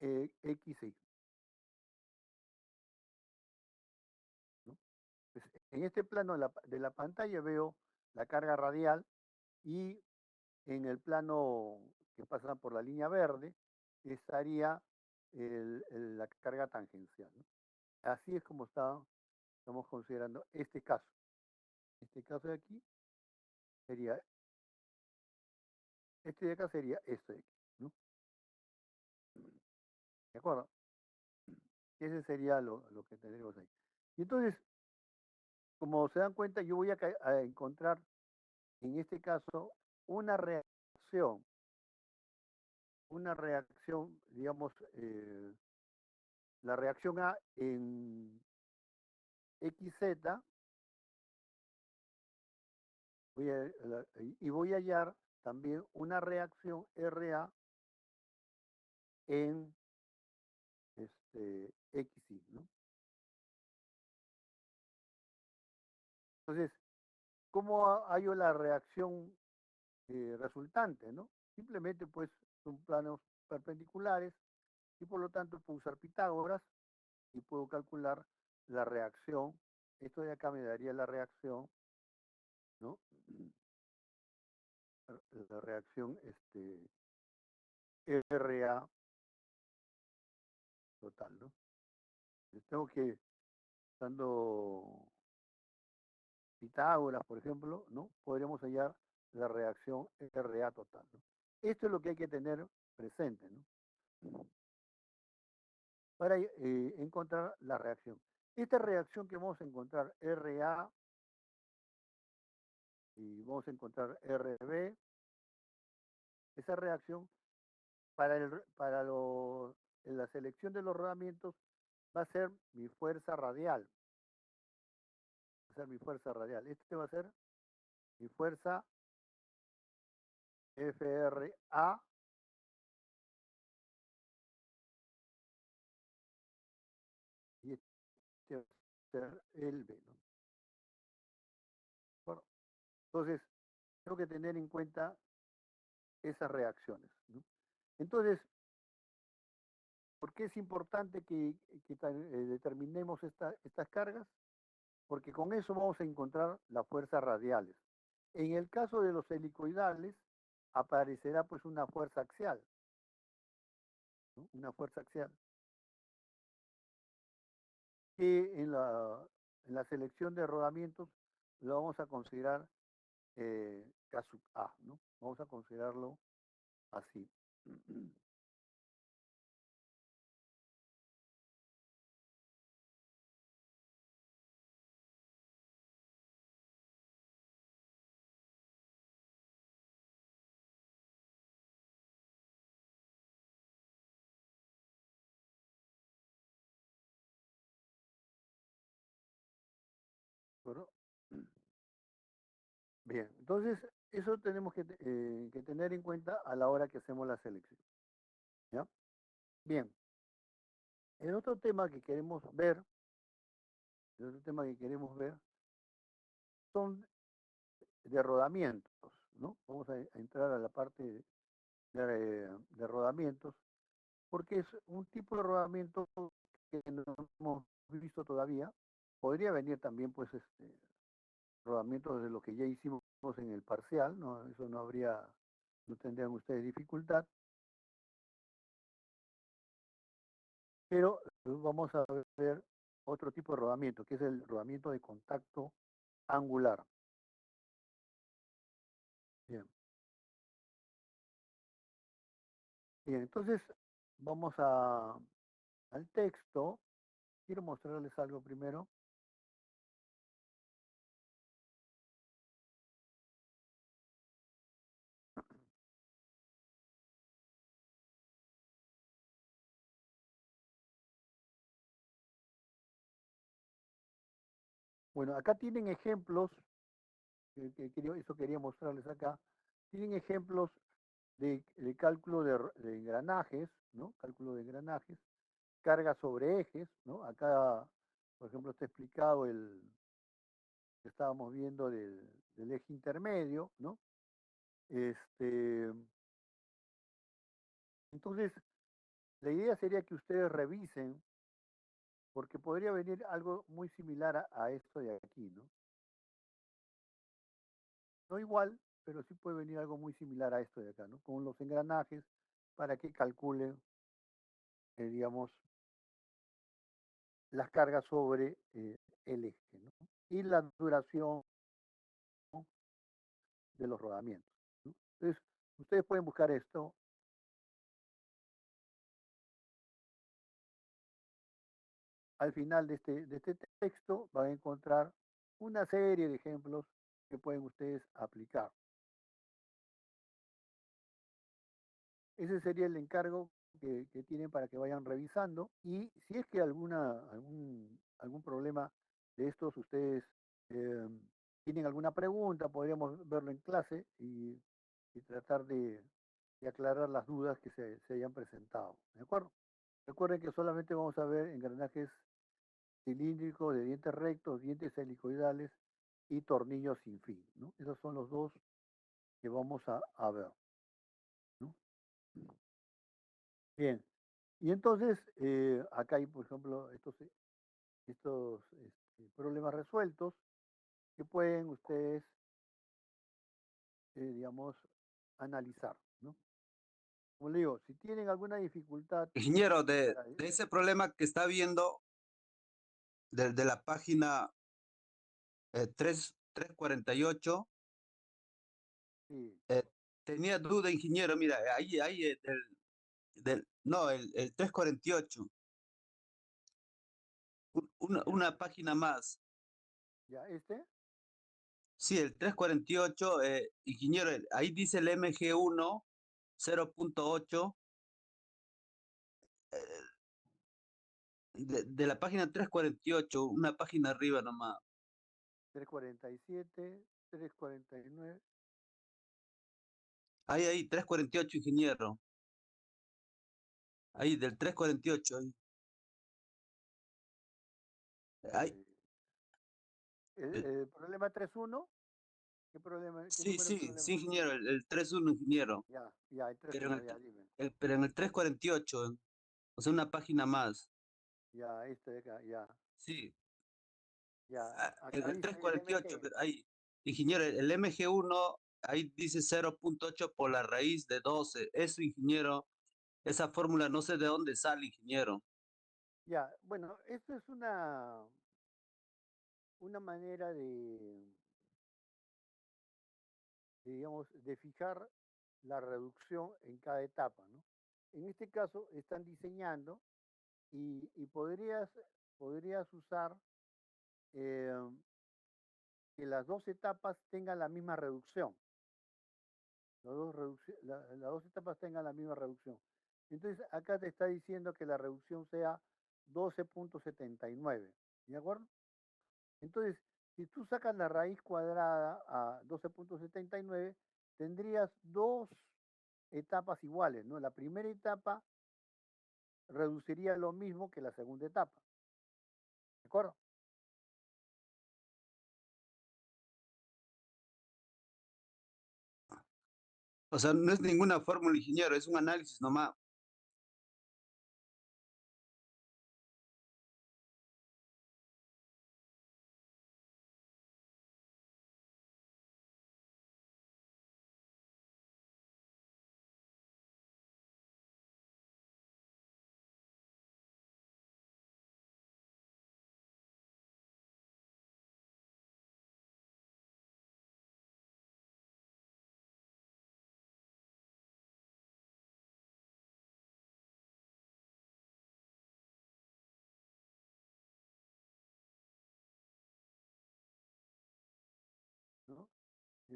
S1: XY. ¿No? Pues, en este plano de la pantalla veo la carga radial y en el plano que pasa por la línea verde estaría la carga tangencial, ¿no? Así es como estamos considerando este caso. Este caso de aquí sería, este de acá sería este de aquí, ¿no? ¿De acuerdo? Ese sería lo que tenemos ahí. Y entonces, como se dan cuenta, yo voy a encontrar en este caso una reacción, digamos, la reacción A en XZ, y voy a hallar también una reacción RA en XY, ¿no? Entonces, ¿cómo hallo la reacción resultante, ¿no? Simplemente, pues, son planos perpendiculares y por lo tanto puedo usar Pitágoras y puedo calcular la reacción. Esto de acá me daría la reacción, ¿no? La reacción RA total, ¿no? Tengo que, usando Pitágoras, por ejemplo, ¿no? Podríamos hallar la reacción RA total, ¿no? Esto es lo que hay que tener presente, ¿no? Para encontrar la reacción. Esta reacción que vamos a encontrar RA y vamos a encontrar RB, esa reacción en la selección de los rodamientos va a ser mi fuerza radial. Va a ser mi fuerza radial. Este va a ser mi fuerza FRA y este va a ser el B, ¿no? Bueno, entonces, tengo que tener en cuenta esas reacciones, ¿no? Entonces, ¿por qué es importante que determinemos estas cargas? Porque con eso vamos a encontrar las fuerzas radiales. En el caso de los helicoidales, aparecerá pues una fuerza axial, ¿no? Una fuerza axial, que en la selección de rodamientos lo vamos a considerar K sub A, ¿no? Vamos a considerarlo así. ¿Verdad? Bien, entonces eso tenemos que tener en cuenta a la hora que hacemos la selección, ¿ya? Bien, el otro tema que queremos ver, el otro tema que queremos ver son de rodamientos, ¿no? Vamos a entrar a la parte de rodamientos, porque es un tipo de rodamiento que no hemos visto todavía. Podría venir también, pues, rodamientos de lo que ya hicimos en el parcial, ¿no? Eso no habría no tendrían ustedes dificultad. Pero vamos a ver otro tipo de rodamiento, que es el rodamiento de contacto angular. Bien. Bien, entonces vamos al texto. Quiero mostrarles algo primero. Bueno, acá tienen ejemplos, eso quería mostrarles acá. Tienen ejemplos de cálculo de engranajes, ¿no? Cálculo de engranajes, carga sobre ejes, ¿no? Acá, por ejemplo, está explicado el que estábamos viendo del eje intermedio, ¿no? Entonces, la idea sería que ustedes revisen, porque podría venir algo muy similar a esto de aquí, ¿no? No igual, pero sí puede venir algo muy similar a esto de acá, ¿no? Con los engranajes para que calculen, digamos, las cargas sobre el eje, ¿no? Y la duración de los rodamientos, ¿no? Entonces, ustedes pueden buscar esto. Al final de este texto van a encontrar una serie de ejemplos que pueden ustedes aplicar. Ese sería el encargo que tienen para que vayan revisando. Y si es que algún problema de estos ustedes eh, tienen alguna pregunta, podríamos verlo en clase y tratar de aclarar las dudas que se hayan presentado. ¿De acuerdo? Recuerden que solamente vamos a ver engranajes cilíndricos de dientes rectos, dientes helicoidales y tornillos sin fin, ¿no? Esos son los dos que vamos a ver, ¿no? Bien, y entonces acá hay, por ejemplo, estos problemas resueltos que pueden ustedes, digamos, analizar, ¿no? Como le digo, si tienen alguna dificultad
S2: Ingeniero,
S1: para...
S2: de ese problema que está viendo de la página 348,
S1: Sí,
S2: tenía duda, ingeniero, mira, ahí no, el 348,
S1: ya,
S2: una página más.
S1: ya,
S2: Sí, el 348, ingeniero, ahí dice el MG1 0.8, de la página 348, una página arriba nomás.
S1: 347, 349,
S2: Ahí, 348, ingeniero. Ahí, del 348. Ahí,
S1: eh,
S2: eh,
S1: el problema 31, ¿qué problema, qué
S2: sí,
S1: número de
S2: sí,
S1: problema?
S2: sí, ingeniero, el 31, ingeniero.
S1: Ya, el
S2: Pero en
S1: 31, ya, dime.
S2: pero en el 348, o sea, una página más.
S1: Ya, este de acá, ya,
S2: Sí,
S1: ya.
S2: en
S1: Acá
S2: el
S1: dice el
S2: 348,
S1: MG.
S2: pero ahí, ingeniero, el MG1, ahí dice 0.8 por la raíz de 12. Eso, ingeniero, esa fórmula no sé de dónde sale, ingeniero.
S1: Ya, bueno, esto es una manera digamos, de fijar la reducción en cada etapa, ¿no? En este caso están diseñando y podrías usar eh, que las dos etapas tengan la misma reducción. Las dos etapas tengan la misma reducción. Entonces, acá te está diciendo que la reducción sea 12.79. ¿De acuerdo? Entonces, si tú sacas la raíz cuadrada a 12.79, tendrías dos etapas iguales, ¿no? La primera etapa reduciría lo mismo que la segunda etapa. ¿De acuerdo?
S2: O sea, no es ninguna fórmula, ingeniero, es un análisis nomás.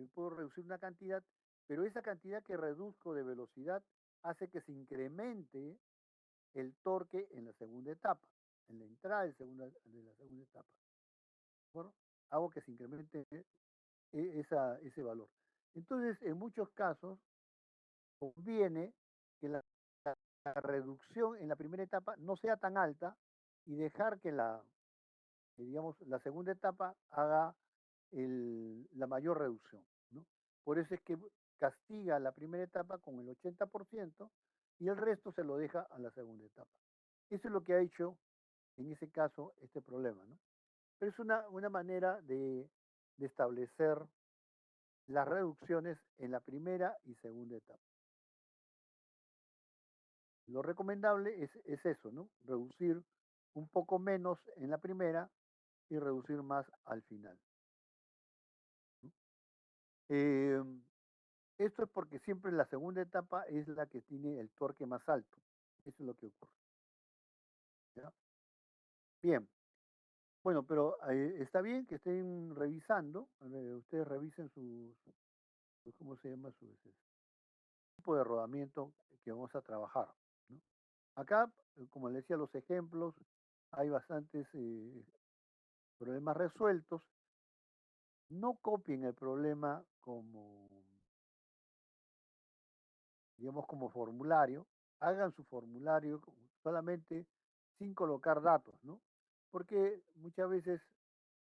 S1: puedo reducir una cantidad, pero esa cantidad que reduzco de velocidad hace que se incremente el torque en la segunda etapa, en la entrada de la segunda etapa. Bueno, hago que se incremente ese valor. Entonces, en muchos casos, conviene que la reducción en la primera etapa no sea tan alta y dejar que digamos, la segunda etapa haga la mayor reducción, ¿no? Por eso es que castiga la primera etapa con el 80% y el resto se lo deja a la segunda etapa. Eso es lo que ha hecho en ese caso este problema, ¿no? Pero es una manera de establecer las reducciones en la primera y segunda etapa. Lo recomendable es eso, ¿no? Reducir un poco menos en la primera y reducir más al final, ¿no? Eh, Esto es porque siempre la segunda etapa es la que tiene el torque más alto. Eso es lo que ocurre. ¿Ya? Bien. Bueno, pero está bien que estén revisando. Ustedes revisen ¿cómo se llama? Su ese tipo de rodamiento que vamos a trabajar, ¿no? Acá, como les decía, los ejemplos, hay bastantes problemas resueltos. No copien el problema digamos, como formulario. Hagan su formulario solamente sin colocar datos, ¿no? Porque muchas veces,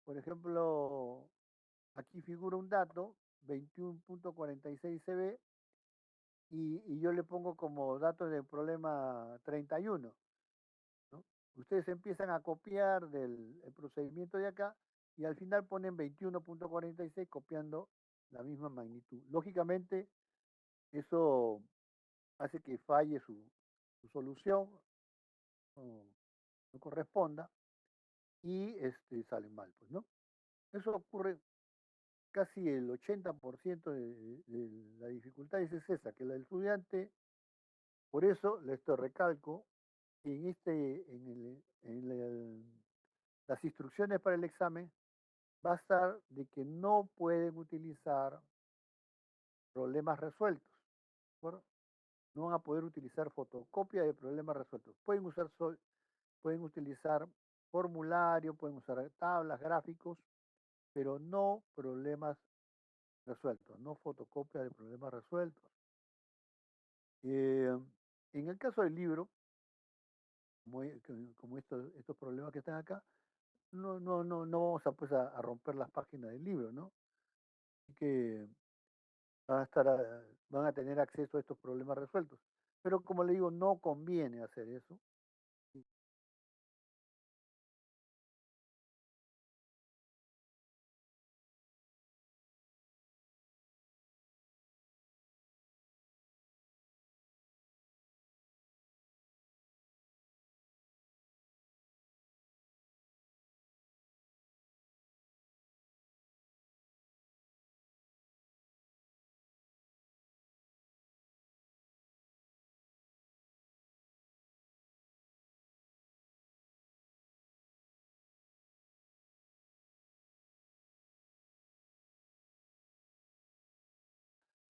S1: por ejemplo, aquí figura un dato, 21.46 CB, y yo le pongo como dato del problema 31, ¿no? Ustedes empiezan a copiar el procedimiento de acá y al final ponen 21.46 copiando la misma magnitud. Lógicamente, eso hace que falle su solución, no, no corresponda, y salen mal, pues, ¿no? Eso ocurre casi el 80% de la dificultad es esa, que la del estudiante, por eso les recalco, en, las instrucciones para el examen va a estar de que no pueden utilizar problemas resueltos, ¿de acuerdo? No van a poder utilizar fotocopia de problemas resueltos. Pueden utilizar formulario, pueden usar tablas, gráficos, pero no problemas resueltos, no fotocopia de problemas resueltos. En el caso del libro, como estos problemas que están acá, no vamos a, pues, a romper las páginas del libro, ¿no? Así que van a tener acceso a estos problemas resueltos. Pero como le digo, no conviene hacer eso.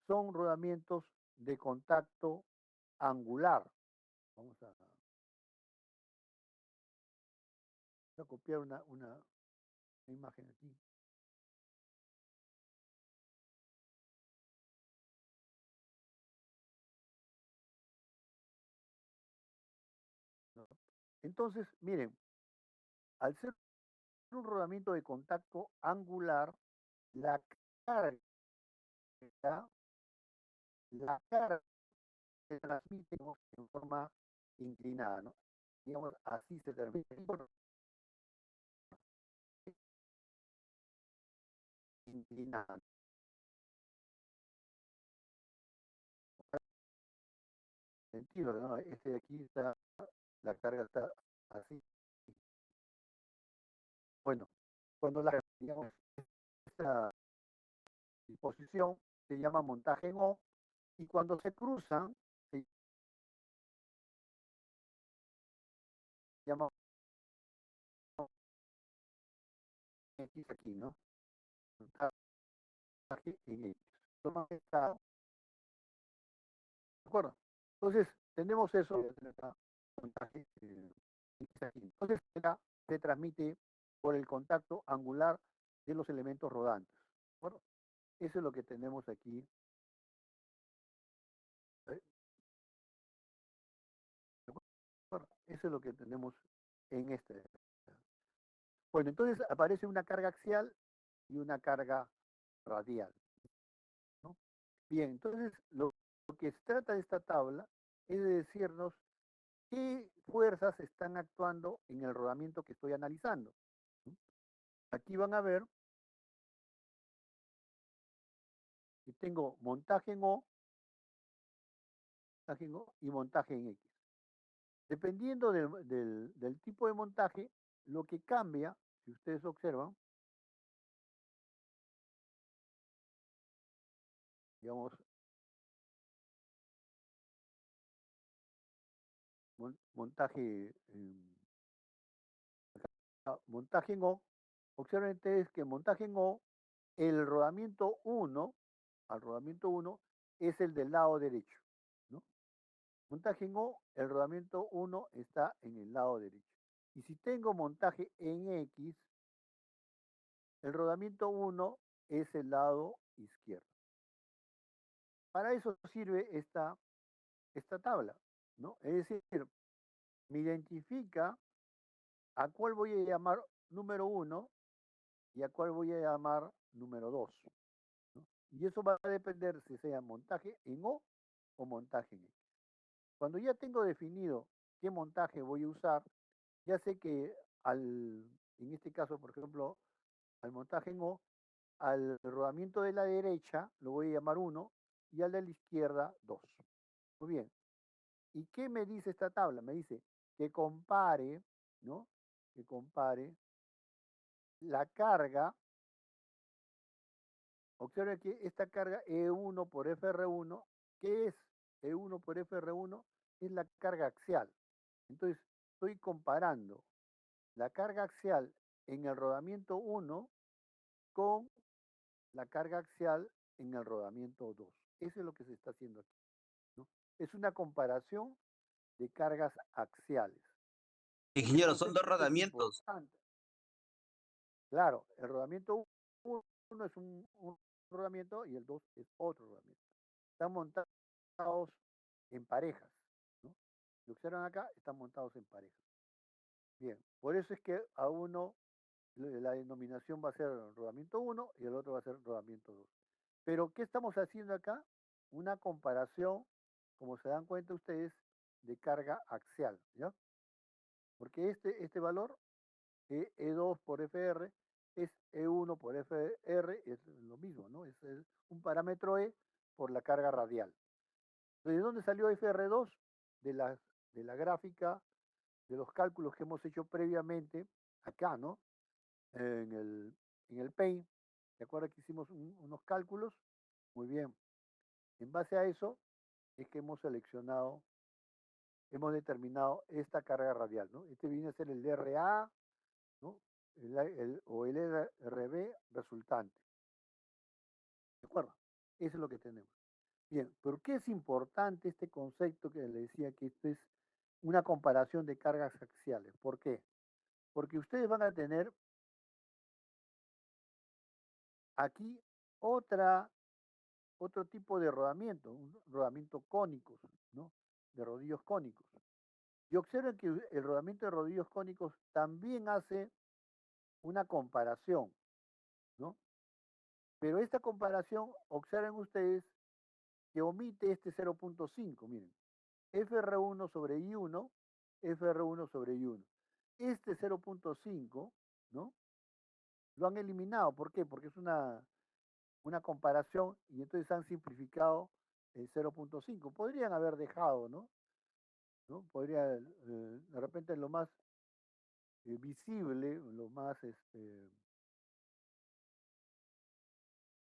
S1: Son rodamientos de contacto angular. Vamos a copiar una imagen aquí. ¿No? Entonces, miren, al ser un rodamiento de contacto angular, la carga, la carga se transmite en forma inclinada, ¿no? Digamos, así se transmite. Inclinada. Sentido, ¿no? Este de aquí está, la carga está así. Bueno, cuando digamos, esta disposición se llama montaje en O, y cuando se cruzan, se llama X aquí, ¿no? en X. Toma esta, ¿de acuerdo? Entonces, tenemos eso, montaje, entonces se transmite por el contacto angular de los elementos rodantes. ¿De acuerdo? Eso es lo que tenemos aquí. ¿De acuerdo? Eso es lo que tenemos en este. Bueno, entonces aparece una carga axial y una carga radial, ¿no? Bien, entonces lo que se trata de esta tabla es de decirnos qué fuerzas están actuando en el rodamiento que estoy analizando, ¿no? Aquí van a ver que tengo montaje en O, montaje en O y montaje en X. Dependiendo del tipo de montaje, lo que cambia, si ustedes observan, digamos, montaje, montaje en O, observen ustedes que montaje en O, el rodamiento 1, al rodamiento 1, es el del lado derecho, ¿no? Montaje en O, el rodamiento 1 está en el lado derecho. Y si tengo montaje en X, el rodamiento 1 es el lado izquierdo. Para eso sirve esta tabla, ¿no? Es decir, me identifica a cuál voy a llamar número 1 y a cuál voy a llamar número 2, ¿no? Y eso va a depender si sea montaje en o montaje en X. Cuando ya tengo definido qué montaje voy a usar, ya sé que en este caso, por ejemplo, al montaje en O, al rodamiento de la derecha lo voy a llamar 1 y al de la izquierda 2. Muy bien. ¿Y qué me dice esta tabla? Me dice que compare, ¿no? Que compare la carga. Observe que esta carga E1 por FR1, ¿qué es E1 por FR1? Es la carga axial. Entonces, estoy comparando la carga axial en el rodamiento 1 con la carga axial en el rodamiento 2. Eso es lo que se está haciendo aquí, ¿no? Es una comparación de cargas axiales. Este
S2: Ingeniero, son dos
S1: concepto es
S2: rodamientos.
S1: importante. Claro, el rodamiento 1 es un rodamiento y el 2 es otro rodamiento. Están montados en parejas, ¿no? Lo observan acá, están montados en parejas. Bien, por eso es que a uno la denominación va a ser rodamiento 1 y el otro va a ser rodamiento 2. Pero, ¿qué estamos haciendo acá? Una comparación, como se dan cuenta ustedes, de carga axial, ¿ya? Porque este valor, E2 por FR, es E1 por FR, es lo mismo, ¿no? Es un parámetro E por la carga radial. ¿De dónde salió FR2? De la gráfica, de los cálculos que hemos hecho previamente, acá, ¿no? En el Paint. ¿Se acuerdan que hicimos unos cálculos? Muy bien. En base a eso es que hemos determinado esta carga radial, ¿no? Este viene a ser el DRA, ¿no? O el RB resultante. ¿De acuerdo? Eso es lo que tenemos. Bien, ¿por qué es importante este concepto que le decía que esto es una comparación de cargas axiales? ¿Por qué? Porque ustedes van a tener aquí otro tipo de rodamiento, un rodamiento cónicos, ¿no? De rodillos cónicos. Y observen que el rodamiento de rodillos cónicos también hace una comparación, ¿no? Pero esta comparación, observen ustedes que omite este 0.5, miren, FR1 sobre I1, FR1 sobre I1. Este 0.5, ¿no? Lo han eliminado, ¿por qué? Porque es una comparación y entonces han simplificado el 0.5. Podrían haber dejado, ¿no? Podría, de repente lo más visible, lo más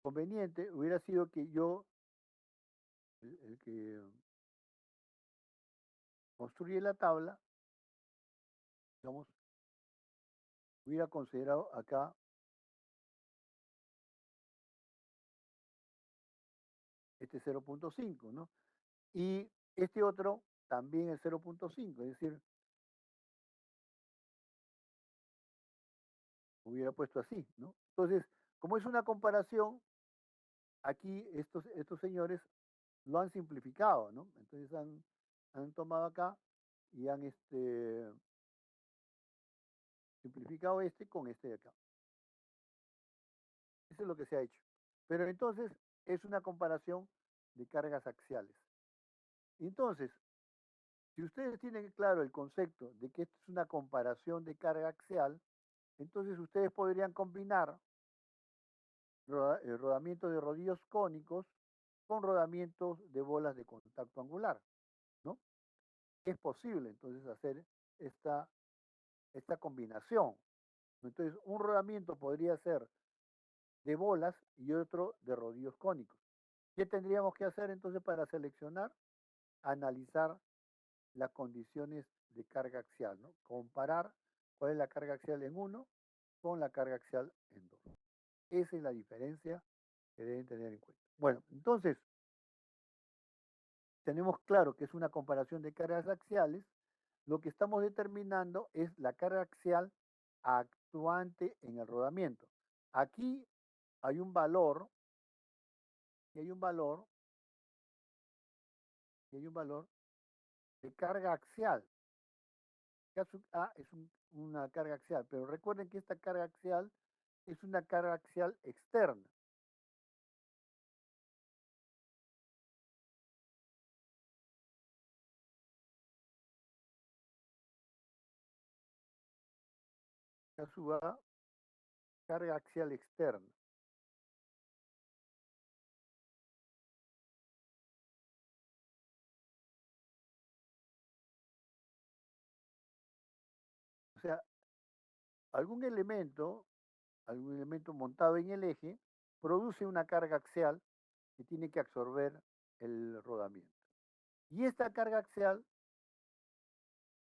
S1: conveniente hubiera sido que yo, el que construye la tabla, digamos, hubiera considerado acá este 0.5, ¿no? Y este otro también es 0.5, es decir, hubiera puesto así, ¿no? Entonces, como es una comparación, aquí estos señores lo han simplificado, ¿no? Entonces han tomado acá y han simplificado este con este de acá. Eso es lo que se ha hecho. Pero entonces es una comparación de cargas axiales. Entonces, si ustedes tienen claro el concepto de que esto es una comparación de carga axial, entonces ustedes podrían combinar el rodamiento de rodillos cónicos con rodamientos de bolas de contacto angular, ¿no? Es posible entonces hacer esta, esta combinación. Entonces, un rodamiento podría ser de bolas y otro de rodillos cónicos. ¿Qué tendríamos que hacer entonces para seleccionar? Analizar las condiciones de carga axial, ¿no? Comparar cuál es la carga axial en uno con la carga axial en dos. Esa es la diferencia que deben tener en cuenta. Bueno, entonces, tenemos claro que es una comparación de cargas axiales. Lo que estamos determinando es la carga axial actuante en el rodamiento. Aquí hay un valor, y hay un valor, y hay un valor de carga axial. K sub A es una carga axial, pero recuerden que esta carga axial es una carga axial externa. K sub A, carga axial externa. O sea, algún elemento montado en el eje produce una carga axial que tiene que absorber el rodamiento. Y esta carga axial,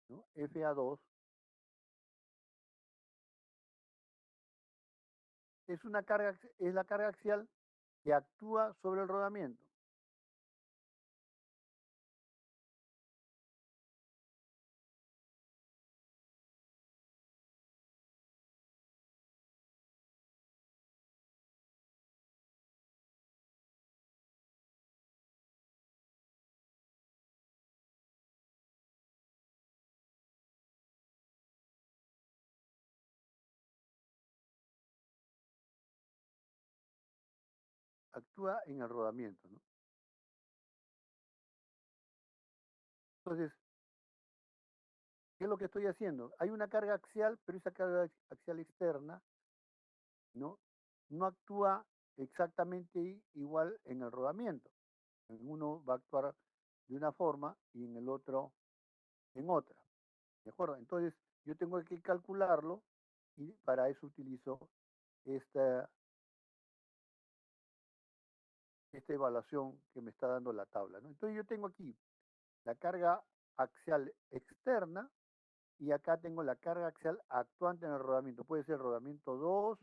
S1: ¿no? FA2, es la carga axial que actúa sobre el rodamiento. Actúa en el rodamiento, ¿no? Entonces, ¿qué es lo que estoy haciendo? Hay una carga axial, pero esa carga axial externa, ¿no? No actúa exactamente igual en el rodamiento. En uno va a actuar de una forma y en el otro en otra. ¿De acuerdo? Entonces, yo tengo que calcularlo y para eso utilizo esta, esta evaluación que me está dando la tabla, ¿no? Entonces, yo tengo aquí la carga axial externa y acá tengo la carga axial actuante en el rodamiento. Puede ser rodamiento 2,